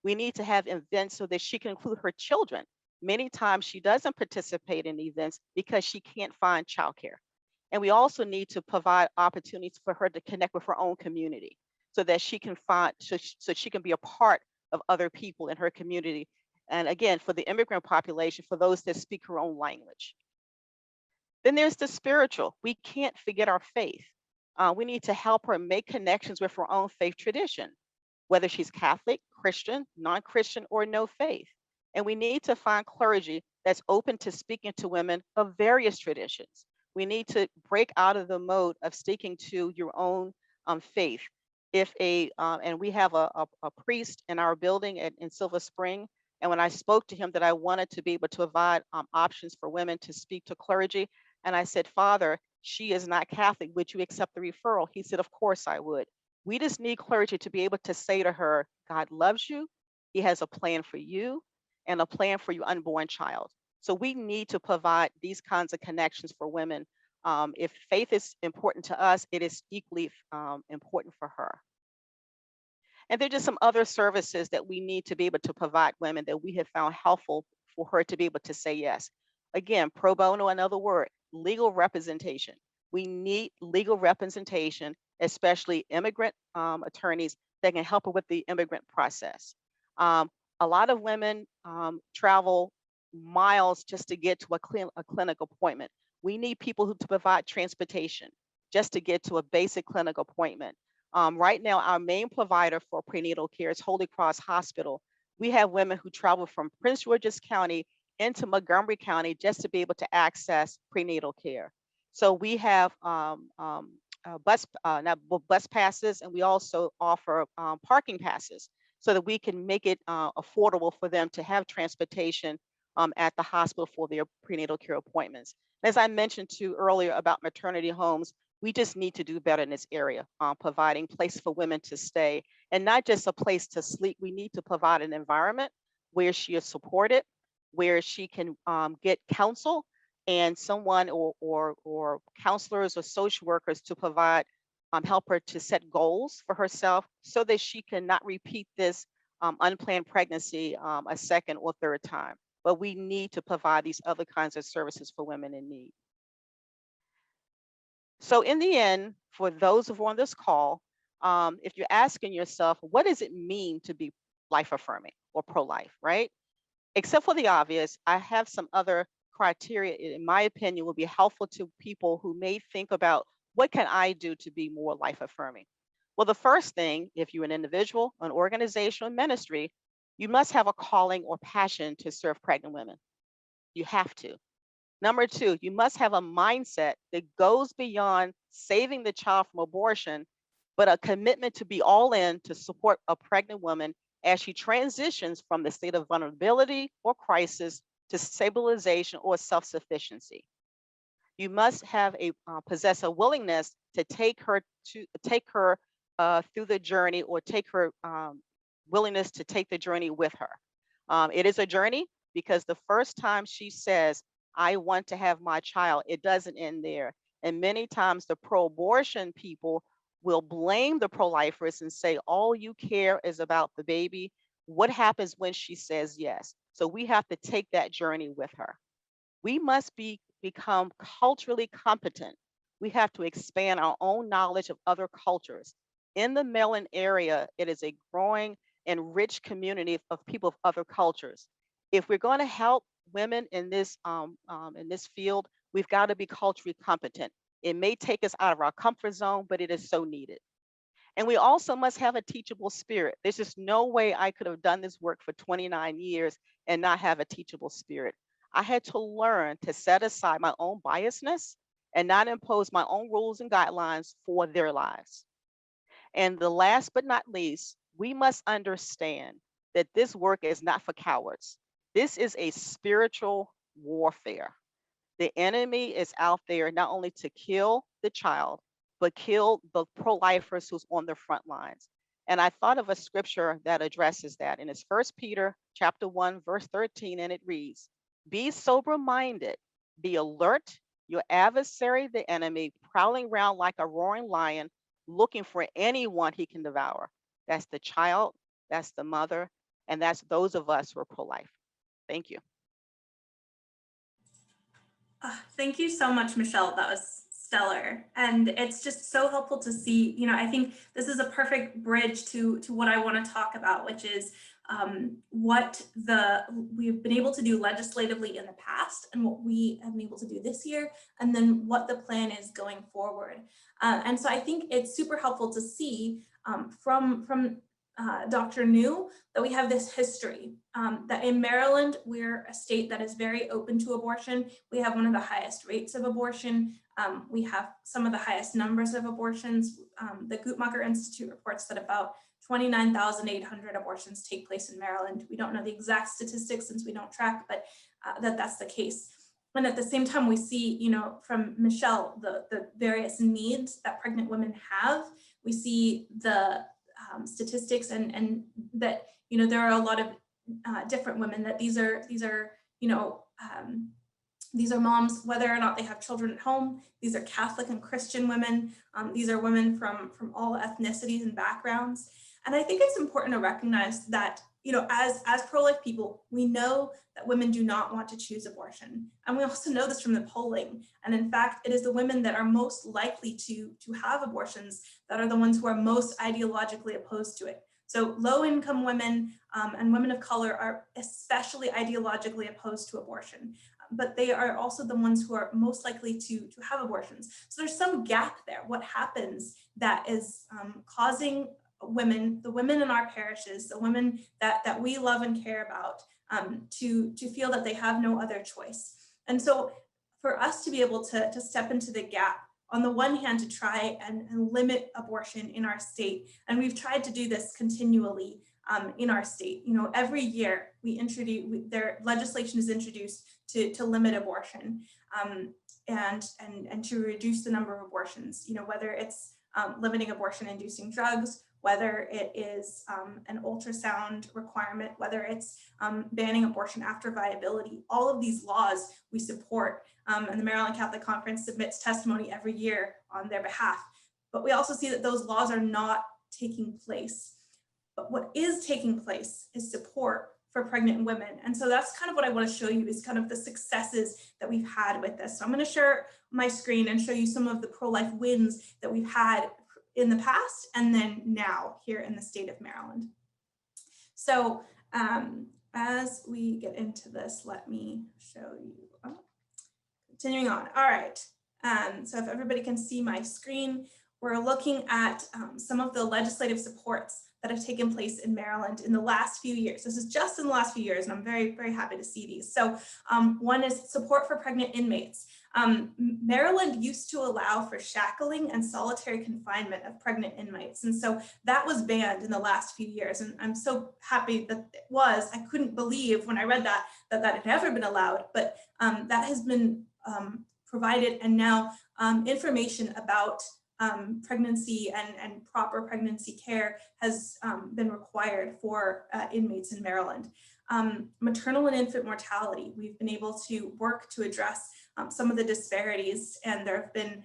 We need to have events so that she can include her children. Many times she doesn't participate in events because she can't find childcare. And we also need to provide opportunities for her to connect with her own community so that she can so she can be a part of other people in her community. And again, for the immigrant population, for those that speak her own language. Then there's the spiritual. We can't forget our faith. We need to help her make connections with her own faith tradition, whether she's Catholic, Christian, non-Christian, or no faith. And we need to find clergy that's open to speaking to women of various traditions. We need to break out of the mode of sticking to your own faith. And we have a priest in our building in Silver Spring. And when I spoke to him that I wanted to be able to provide options for women to speak to clergy, and I said, Father, she is not Catholic. Would you accept the referral? He said, of course I would. We just need clergy to be able to say to her, God loves you. He has a plan for you and a plan for your unborn child. So we need to provide these kinds of connections for women. If faith is important to us, it is equally important for her. And there are just some other services that we need to be able to provide women that we have found helpful for her to be able to say yes. Again, pro bono, another word, legal representation. We need legal representation, especially immigrant attorneys that can help her with the immigrant process. A lot of women travel miles just to get to a clinic appointment. We need people to provide transportation just to get to a basic clinic appointment. Right now, our main provider for prenatal care is Holy Cross Hospital. We have women who travel from Prince George's County into Montgomery County just to be able to access prenatal care. So we have bus passes, and we also offer parking passes so that we can make it affordable for them to have transportation at the hospital for their prenatal care appointments. And as I mentioned too earlier about maternity homes, we just need to do better in this area, providing places for women to stay and not just a place to sleep. We need to provide an environment where she is supported, where she can get counsel and someone or counselors or social workers to provide, help her to set goals for herself so that she can not repeat this unplanned pregnancy a second or third time. But we need to provide these other kinds of services for women in need. So in the end, for those who are on this call, if you're asking yourself, what does it mean to be life affirming or pro-life, right? Except for the obvious, I have some other criteria, in my opinion, will be helpful to people who may think about what can I do to be more life affirming? Well, the first thing, if you're an individual, an organization, or ministry, you must have a calling or passion to serve pregnant women. You have to. Number two, you must have a mindset that goes beyond saving the child from abortion, but a commitment to be all in to support a pregnant woman as she transitions from the state of vulnerability or crisis to stabilization or self-sufficiency. You must have possess a willingness to take her through the journey, or take her willingness to take the journey with her. It is a journey because the first time she says, I want to have my child, it doesn't end there. And many times the pro-abortion people will blame the pro-lifers and say, all you care is about the baby. What happens when she says yes? So we have to take that journey with her. We must be become culturally competent, we have to expand our own knowledge of other cultures. In the Maryland area, it is a growing and rich community of people of other cultures. If we're going to help women in this field, we've got to be culturally competent. It may take us out of our comfort zone, but it is so needed. And we also must have a teachable spirit. There's just no way I could have done this work for 29 years and not have a teachable spirit. I had to learn to set aside my own biasness and not impose my own rules and guidelines for their lives. And the last but not least, we must understand that this work is not for cowards. This is a spiritual warfare. The enemy is out there not only to kill the child, but kill the pro-lifers who's on the front lines. And I thought of a scripture that addresses that, and it's 1 Peter chapter 1, verse 13, and it reads, "Be sober-minded, be alert, your adversary, the enemy, prowling around like a roaring lion, looking for anyone he can devour." That's the child, that's the mother, and that's those of us who are pro-life. Thank you. Thank you so much, Michelle. That was stellar. And it's just so helpful to see, I think this is a perfect bridge to what I want to talk about, which is what we've been able to do legislatively in the past and what we have been able to do this year, and then what the plan is going forward. And so I think it's super helpful to see from Dr. New that we have this history, that in Maryland, we're a state that is very open to abortion. We have one of the highest rates of abortion. We have some of the highest numbers of abortions. The Guttmacher Institute reports that about 29,800 abortions take place in Maryland. We don't know the exact statistics since we don't track, but that's the case. And at the same time, we see, from Michelle, the various needs that pregnant women have. We see the statistics and that, there are a lot of different women that these are moms, whether or not they have children at home. These are Catholic and Christian women. These are women from all ethnicities and backgrounds. And I think it's important to recognize that, as pro-life people, we know that women do not want to choose abortion. And we also know this from the polling. And in fact, it is the women that are most likely to have abortions that are the ones who are most ideologically opposed to it. So low-income women and women of color are especially ideologically opposed to abortion, but they are also the ones who are most likely to have abortions. So there's some gap there. What happens that is causing women, the women in our parishes, the women that we love and care about, to feel that they have no other choice. And so for us to be able to step into the gap, on the one hand, to try and limit abortion in our state, and we've tried to do this continually in our state. Every year their legislation is introduced to limit abortion and to reduce the number of abortions. Whether it's limiting abortion-inducing drugs, whether it is an ultrasound requirement, whether it's banning abortion after viability. All of these laws we support, and the Maryland Catholic Conference submits testimony every year on their behalf. But we also see that those laws are not taking place. But what is taking place is support for pregnant women. And so that's kind of what I want to show you, is kind of the successes that we've had with this. So I'm going to share my screen and show you some of the pro-life wins that we've had in the past and then now here in the state of Maryland. So as we get into this, let me show you, continuing on. All right, so if everybody can see my screen, we're looking at some of the legislative supports that have taken place in Maryland in the last few years. This is just in the last few years, and I'm very, very happy to see these. So one is support for pregnant inmates. Maryland used to allow for shackling and solitary confinement of pregnant inmates. And so that was banned in the last few years. And I'm so happy that it was. I couldn't believe when I read that had never been allowed, but that has been provided. And now information about pregnancy and proper pregnancy care has been required for inmates in Maryland. Maternal and infant mortality, we've been able to work to address some of the disparities, and there have been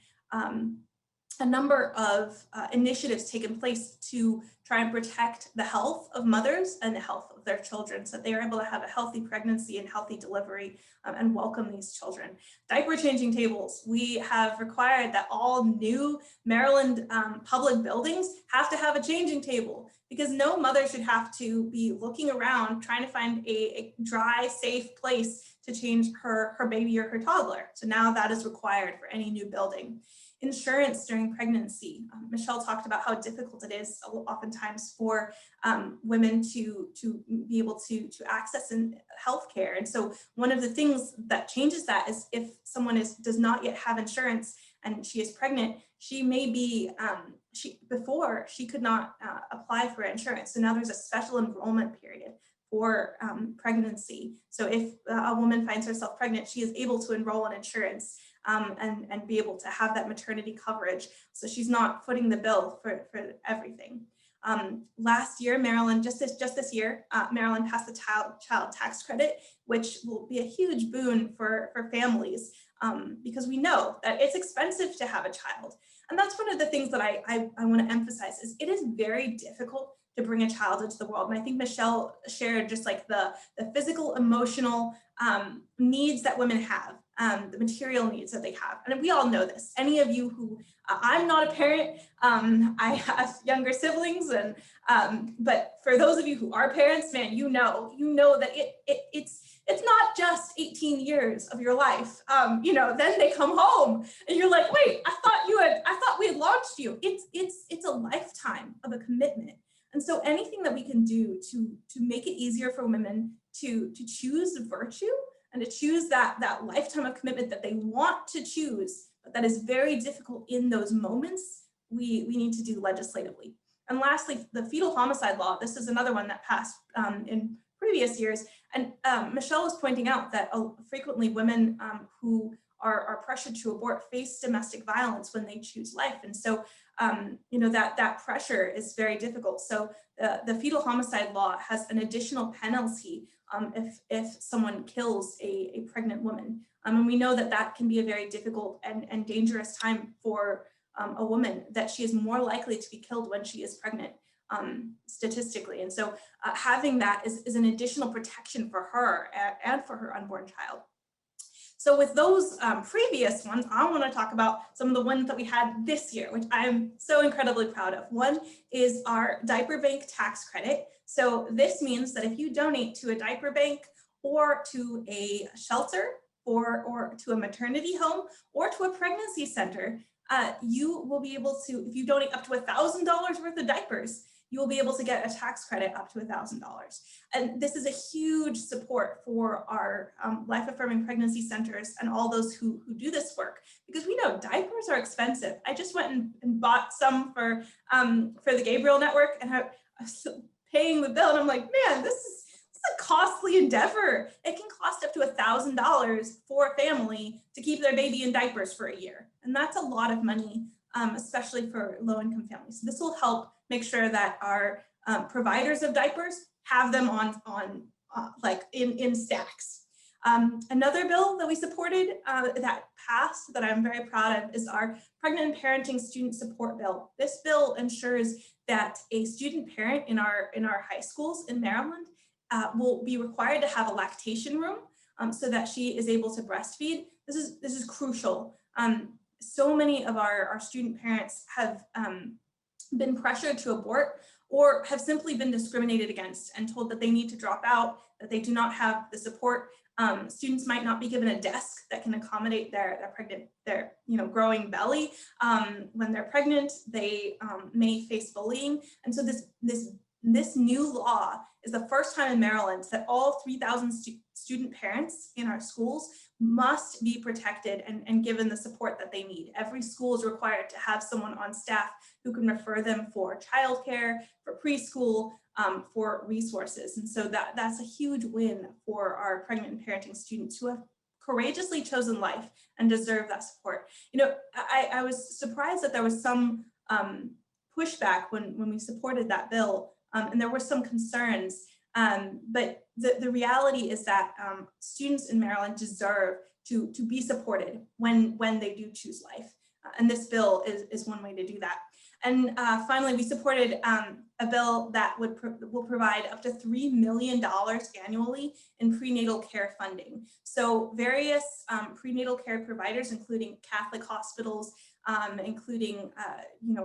a number of initiatives taken place to try and protect the health of mothers and the health of their children, so that they are able to have a healthy pregnancy and healthy delivery and welcome these children. Diaper changing tables. We have required that all new Maryland public buildings have to have a changing table, because no mother should have to be looking around trying to find a dry, safe place to change her baby or her toddler. So now that is required for any new building. Insurance during pregnancy. Michelle talked about how difficult it is oftentimes for women to be able to access healthcare. And so one of the things that changes that is if someone does not yet have insurance and she is pregnant, she may be, before she could not apply for insurance. So now there's a special enrollment period for pregnancy. So if a woman finds herself pregnant, she is able to enroll in insurance and be able to have that maternity coverage. So she's not footing the bill for everything. Last year, Maryland, just this year, Maryland passed the child tax credit, which will be a huge boon for families because we know that it's expensive to have a child. And that's one of the things that I want to emphasize is it is very difficult to bring a child into the world. And I think Michelle shared just like the physical, emotional needs that women have, the material needs that they have. And we all know this. Any of you who, I'm not a parent, I have younger siblings, and but for those of you who are parents, man, you know that it's not just 18 years of your life. Then they come home and you're like, wait, I thought we had launched you. It's a lifetime of a commitment. And so anything that we can do to make it easier for women to choose virtue and to choose that lifetime of commitment that they want to choose, but that is very difficult in those moments, we need to do legislatively. And lastly, the fetal homicide law. This is another one that passed in previous years. And Michelle was pointing out that frequently women who are pressured to abort face domestic violence when they choose life. And so, that pressure is very difficult. So the fetal homicide law has an additional penalty if someone kills a pregnant woman. And we know that can be a very difficult and dangerous time for a woman, that she is more likely to be killed when she is pregnant, statistically. And so having that is an additional protection for her and for her unborn child. So with those previous ones, I want to talk about some of the ones that we had this year, which I'm so incredibly proud of. One is our diaper bank tax credit. So this means that if you donate to a diaper bank or to a shelter or to a maternity home or to a pregnancy center, you will be able to, if you donate up to $1,000 worth of diapers, you will be able to get a tax credit up to $1,000. And this is a huge support for our life-affirming pregnancy centers and all those who do this work, because we know diapers are expensive. I just went and bought some for the Gabriel Network, and I was paying the bill, and I'm like, man, this is a costly endeavor. It can cost up to $1,000 for a family to keep their baby in diapers for a year. And that's a lot of money, especially for low-income families. So this will help make sure that our providers of diapers have them in stacks. Another bill that we supported that passed that I'm very proud of is our Pregnant and Parenting Student Support Bill. This bill ensures that a student parent in our high schools in Maryland will be required to have a lactation room so that she is able to breastfeed. This is crucial. So many of our student parents have been pressured to abort or have simply been discriminated against and told that they need to drop out, that they do not have the support. Students might not be given a desk that can accommodate their growing belly. When they're pregnant, they may face bullying. And so this new law is the first time in Maryland that all 3,000 student parents in our schools must be protected and given the support that they need. Every school is required to have someone on staff who can refer them for childcare, for preschool, for resources. And so that's a huge win for our pregnant and parenting students who have courageously chosen life and deserve that support. I was surprised that there was some pushback when we supported that bill, and there were some concerns. But the reality is that students in Maryland deserve to be supported when they do choose life. And this bill is one way to do that. And finally, we supported a bill that will provide up to $3 million annually in prenatal care funding. So various prenatal care providers, including Catholic hospitals, including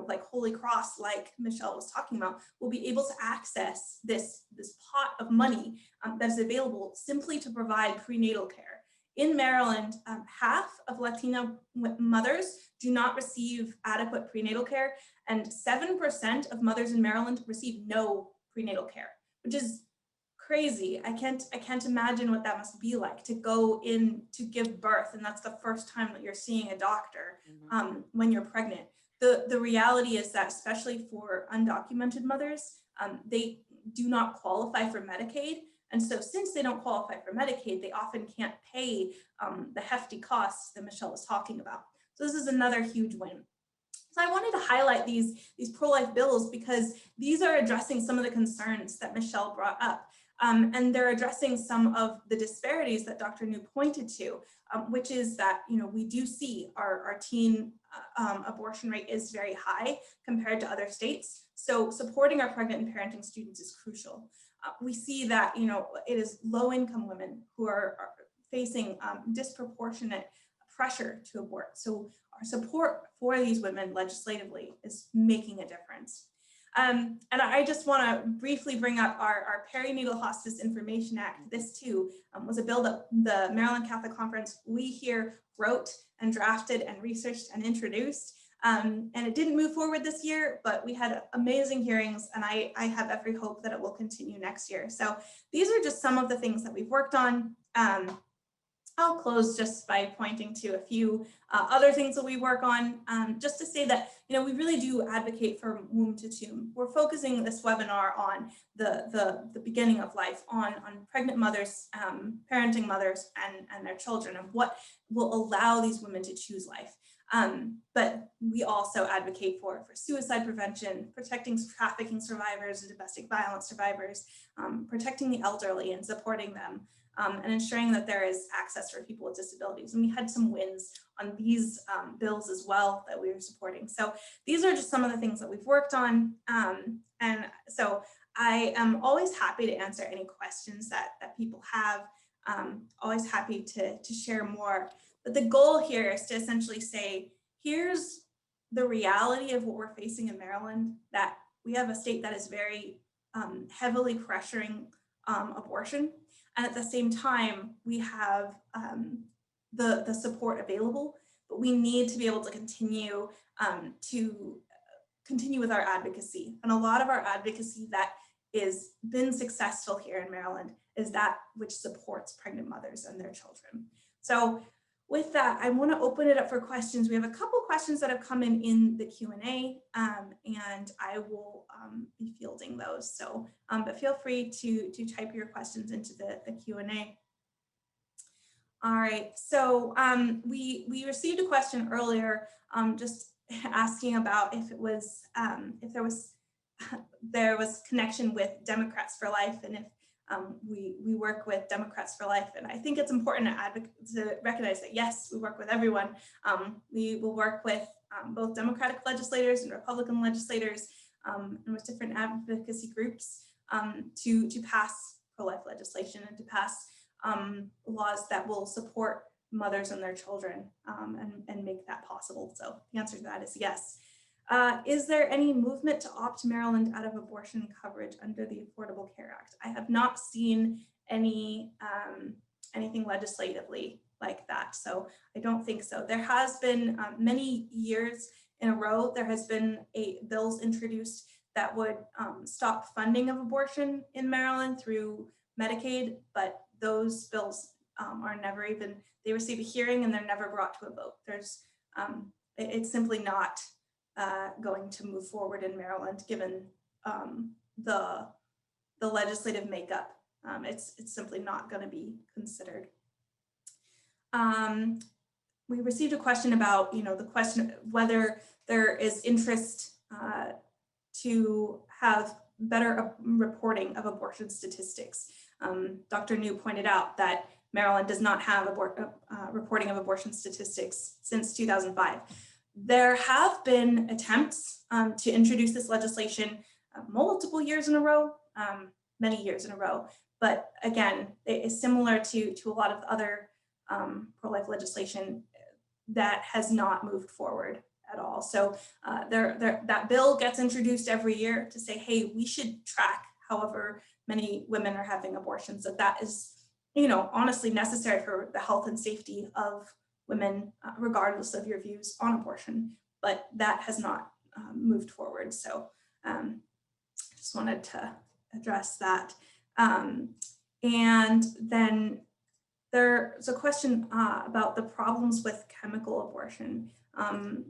like Holy Cross, like Michelle was talking about, will be able to access this pot of money that is available simply to provide prenatal care. In Maryland, half of Latina mothers do not receive adequate prenatal care, and 7% of mothers in Maryland receive no prenatal care, which is crazy. I can't imagine what that must be like to go in to give birth, and that's the first time that you're seeing a doctor when you're pregnant. The reality is that, especially for undocumented mothers, they do not qualify for Medicaid. And so since they don't qualify for Medicaid, they often can't pay the hefty costs that Michelle was talking about. So this is another huge win. So I wanted to highlight these pro-life bills because these are addressing some of the concerns that Michelle brought up. And they're addressing some of the disparities that Dr. New pointed to, which is that we do see our teen abortion rate is very high compared to other states. So supporting our pregnant and parenting students is crucial. We see that it is low-income women who are facing disproportionate pressure to abort. So our support for these women legislatively is making a difference. And I just want to briefly bring up our Perinatal Hospice Information Act. This too was a bill that the Maryland Catholic Conference, we here wrote and drafted and researched and introduced. And it didn't move forward this year, but we had amazing hearings, and I have every hope that it will continue next year. So these are just some of the things that we've worked on. I'll close just by pointing to a few other things that we work on, just to say that we really do advocate for womb to tomb. We're focusing this webinar on the beginning of life, on pregnant mothers, parenting mothers, and their children, and what will allow these women to choose life. But we also advocate for suicide prevention, protecting trafficking survivors and domestic violence survivors, protecting the elderly and supporting them, and ensuring that there is access for people with disabilities. And we had some wins on these bills as well that we were supporting. So these are just some of the things that we've worked on. And so I am always happy to answer any questions that people have, always happy to share more. But the goal here is to essentially say, here's the reality of what we're facing in Maryland, that we have a state that is very heavily pressuring abortion. And at the same time, we have the support available, but we need to be able to continue with our advocacy. And a lot of our advocacy that is been successful here in Maryland is that which supports pregnant mothers and their children. So with that, I want to open it up for questions. We have a couple questions that have come in the Q&A, and I will be fielding those. So, but feel free to type your questions into the Q&A. All right, so we received a question earlier, just asking about if there was connection with Democrats for Life, and if we work with Democrats for Life. And I think it's important to recognize that, yes, we work with everyone. We will work with both Democratic legislators and Republican legislators, and with different advocacy groups to pass pro-life legislation and to pass laws that will support mothers and their children and make that possible. So the answer to that is yes. Is there any movement to opt Maryland out of abortion coverage under the Affordable Care Act? I have not seen anything legislatively like that, so I don't think so. There has been many years in a row, there has been bills introduced that would stop funding of abortion in Maryland through Medicaid, but those bills are never even, they receive a hearing and they're never brought to a vote. It's simply not going to move forward in Maryland, given the legislative makeup. It's simply not going to be considered. We received a question about, the question of whether there is interest to have better reporting of abortion statistics. Dr. New pointed out that Maryland does not have reporting of abortion statistics since 2005. There have been attempts to introduce this legislation multiple years in a row, many years in a row. But again, it is similar to a lot of other pro-life legislation that has not moved forward at all. So that bill gets introduced every year to say, hey, we should track however many women are having abortions, that is, honestly necessary for the health and safety of women, regardless of your views on abortion. But that has not moved forward. So just wanted to address that. And then there's a question about the problems with chemical abortion, and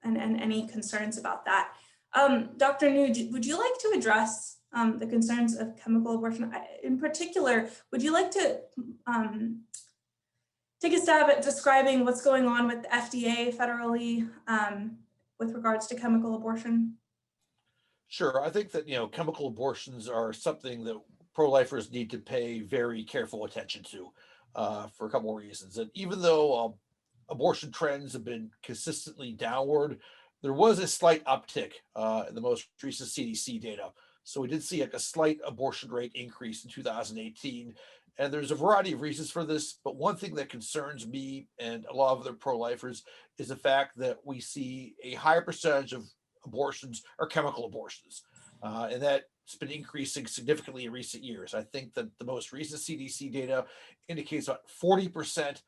any concerns about that. Dr. New, would you like to address the concerns of chemical abortion? In particular, would you like to take a stab at describing what's going on with the FDA federally with regards to chemical abortion? Sure. I think that, chemical abortions are something that pro-lifers need to pay very careful attention to for a couple of reasons. And even though abortion trends have been consistently downward, there was a slight uptick in the most recent CDC data. So we did see like a slight abortion rate increase in 2018. And there's a variety of reasons for this. But one thing that concerns me and a lot of other pro-lifers is the fact that we see a higher percentage of abortions are chemical abortions. And that's been increasing significantly in recent years. I think that the most recent CDC data indicates about 40%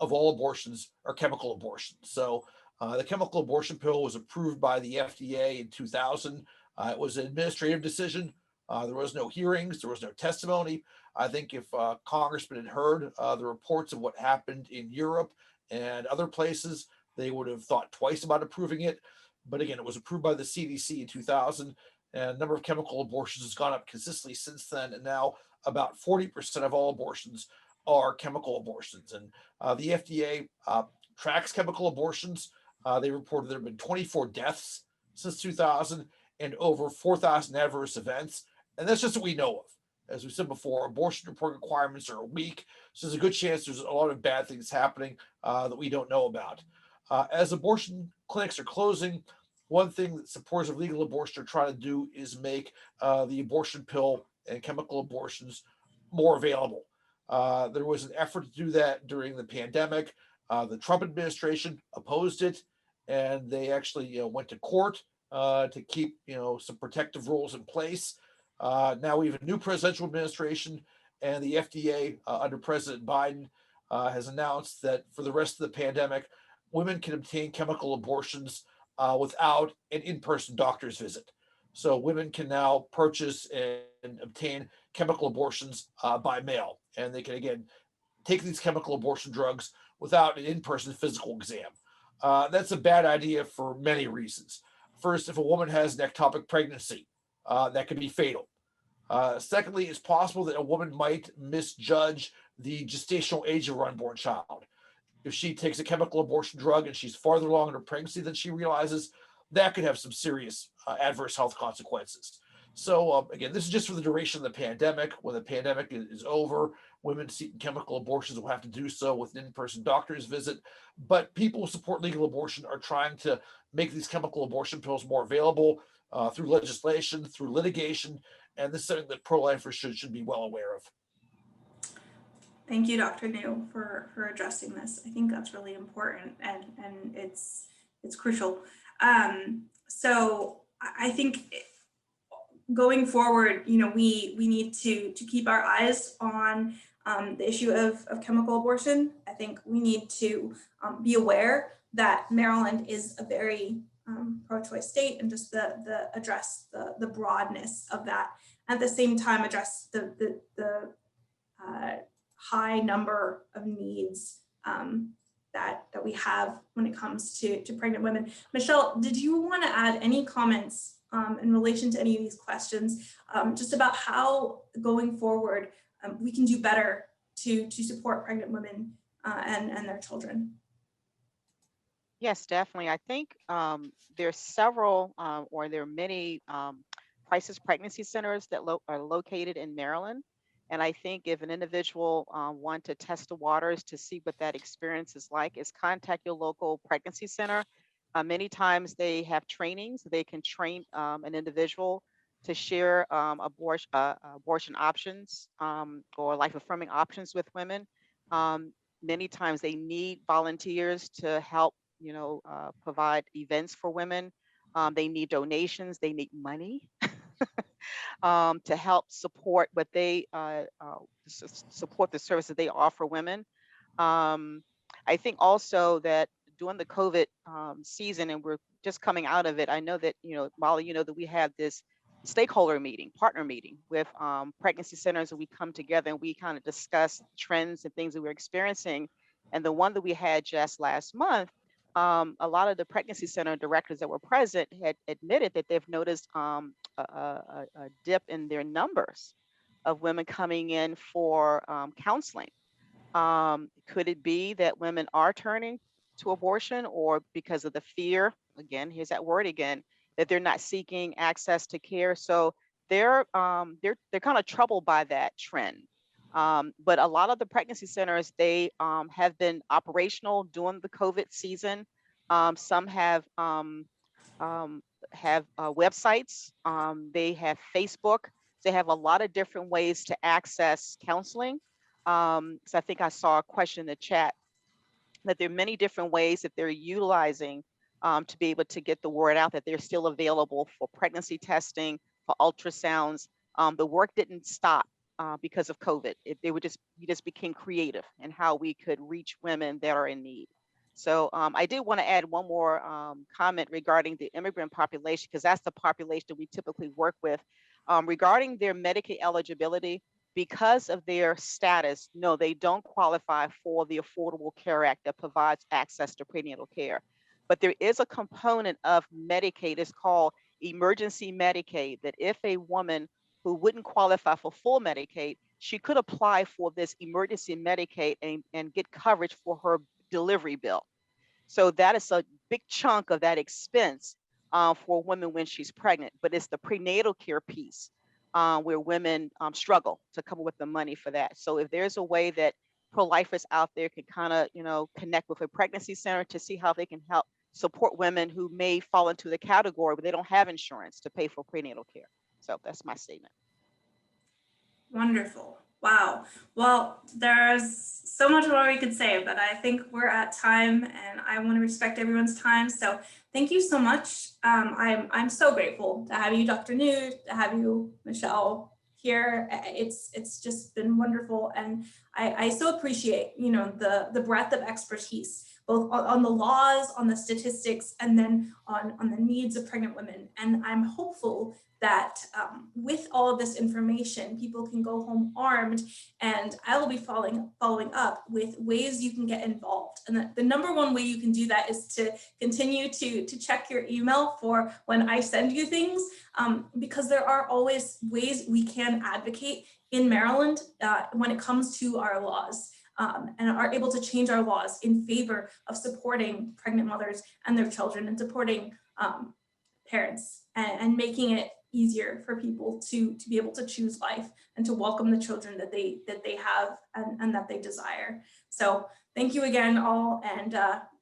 of all abortions are chemical abortions. So the chemical abortion pill was approved by the FDA in 2000. It was an administrative decision. There was no hearings, there was no testimony. I think if Congressman had heard the reports of what happened in Europe and other places, they would have thought twice about approving it. But again, it was approved by the CDC in 2000, and the number of chemical abortions has gone up consistently since then. And now about 40% of all abortions are chemical abortions. And the FDA tracks chemical abortions. They reported there have been 24 deaths since 2000 and over 4,000 adverse events. And that's just what we know of. As we said before, abortion report requirements are weak. So there's a good chance there's a lot of bad things happening that we don't know about. As abortion clinics are closing, one thing that supporters of legal abortion are trying to do is make the abortion pill and chemical abortions more available. There was an effort to do that during the pandemic. The Trump administration opposed it, and they actually went to court to keep some protective rules in place. Now we have a new presidential administration, and the FDA under President Biden has announced that for the rest of the pandemic, women can obtain chemical abortions without an in-person doctor's visit. So women can now purchase and obtain chemical abortions by mail, and they can again take these chemical abortion drugs without an in-person physical exam. That's a bad idea for many reasons. First, if a woman has an ectopic pregnancy, that can be fatal. Secondly, it's possible that a woman might misjudge the gestational age of her unborn child. If she takes a chemical abortion drug and she's farther along in her pregnancy than she realizes, that could have some serious adverse health consequences. So again, this is just for the duration of the pandemic. When the pandemic is over, women seeking chemical abortions will have to do so with an in-person doctor's visit. But people who support legal abortion are trying to make these chemical abortion pills more available through legislation, through litigation, and this is something that pro-lifers should be well aware of. Thank you, Dr. New, for addressing this. I think that's really important, and it's crucial. So I think going forward, we need to keep our eyes on the issue of chemical abortion. I think we need to be aware that Maryland is a very pro-choice state, and just address the broadness of that. At the same time, address the high number of needs that we have when it comes to pregnant women. Michelle, did you want to add any comments in relation to any of these questions, just about how going forward we can do better to support pregnant women and their children? Yes, definitely. I think there's several or there are many crisis pregnancy centers that are located in Maryland. And I think if an individual want to test the waters to see what that experience is like, is contact your local pregnancy center. Many times they have trainings. They can train an individual to share abortion options or life-affirming options with women. Many times they need volunteers to help, provide events for women. They need donations. They need money to help support what they support the services they offer women. I think also that during the COVID season, and we're just coming out of it, I know that, Molly, that we have this stakeholder meeting, partner meeting with pregnancy centers, and we come together and we kind of discuss trends and things that we're experiencing. And the one that we had just last month, a lot of the pregnancy center directors that were present had admitted that they've noticed a dip in their numbers of women coming in for counseling. Could it be that women are turning to abortion, or because of the fear, again, here's that word again, that they're not seeking access to care? So they're kind of troubled by that trend. But a lot of the pregnancy centers, they have been operational during the COVID season. Some have websites. They have Facebook. They have a lot of different ways to access counseling. So I think I saw a question in the chat that there are many different ways that they're utilizing to be able to get the word out that they're still available for pregnancy testing, for ultrasounds. The work didn't stop because of COVID. You just became creative in how we could reach women that are in need. So I did want to add one more comment regarding the immigrant population, because that's the population we typically work with. Regarding their Medicaid eligibility, because of their status, no, they don't qualify for the Affordable Care Act that provides access to prenatal care. But there is a component of Medicaid, it's called emergency Medicaid, that if a woman who wouldn't qualify for full Medicaid, she could apply for this emergency Medicaid and get coverage for her delivery bill. So that is a big chunk of that expense for women when she's pregnant, but it's the prenatal care piece where women struggle to come up with the money for that. So if there's a way that pro-lifers out there can kind of, connect with a pregnancy center to see how they can help support women who may fall into the category where they don't have insurance to pay for prenatal care. So that's my statement. Wonderful. Wow. Well, there's so much more we could say, but I think we're at time and I want to respect everyone's time. So thank you so much. I'm so grateful to have you, Dr. New, to have you, Michelle, here. It's just been wonderful. And I so appreciate, the breadth of expertise, both on the laws, on the statistics, and then on the needs of pregnant women. And I'm hopeful that with all of this information, people can go home armed, and I will be following up with ways you can get involved. And the number one way you can do that is to continue to check your email for when I send you things, because there are always ways we can advocate in Maryland when it comes to our laws. And are able to change our laws in favor of supporting pregnant mothers and their children, and supporting parents, and making it easier for people to be able to choose life and to welcome the children that they have and that they desire. So thank you again all, and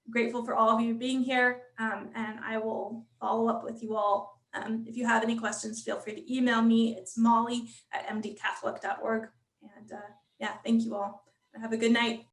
grateful for all of you being here. And I will follow up with you all. If you have any questions, feel free to email me. It's molly@mdcatholic.org. And yeah, thank you all. Have a good night.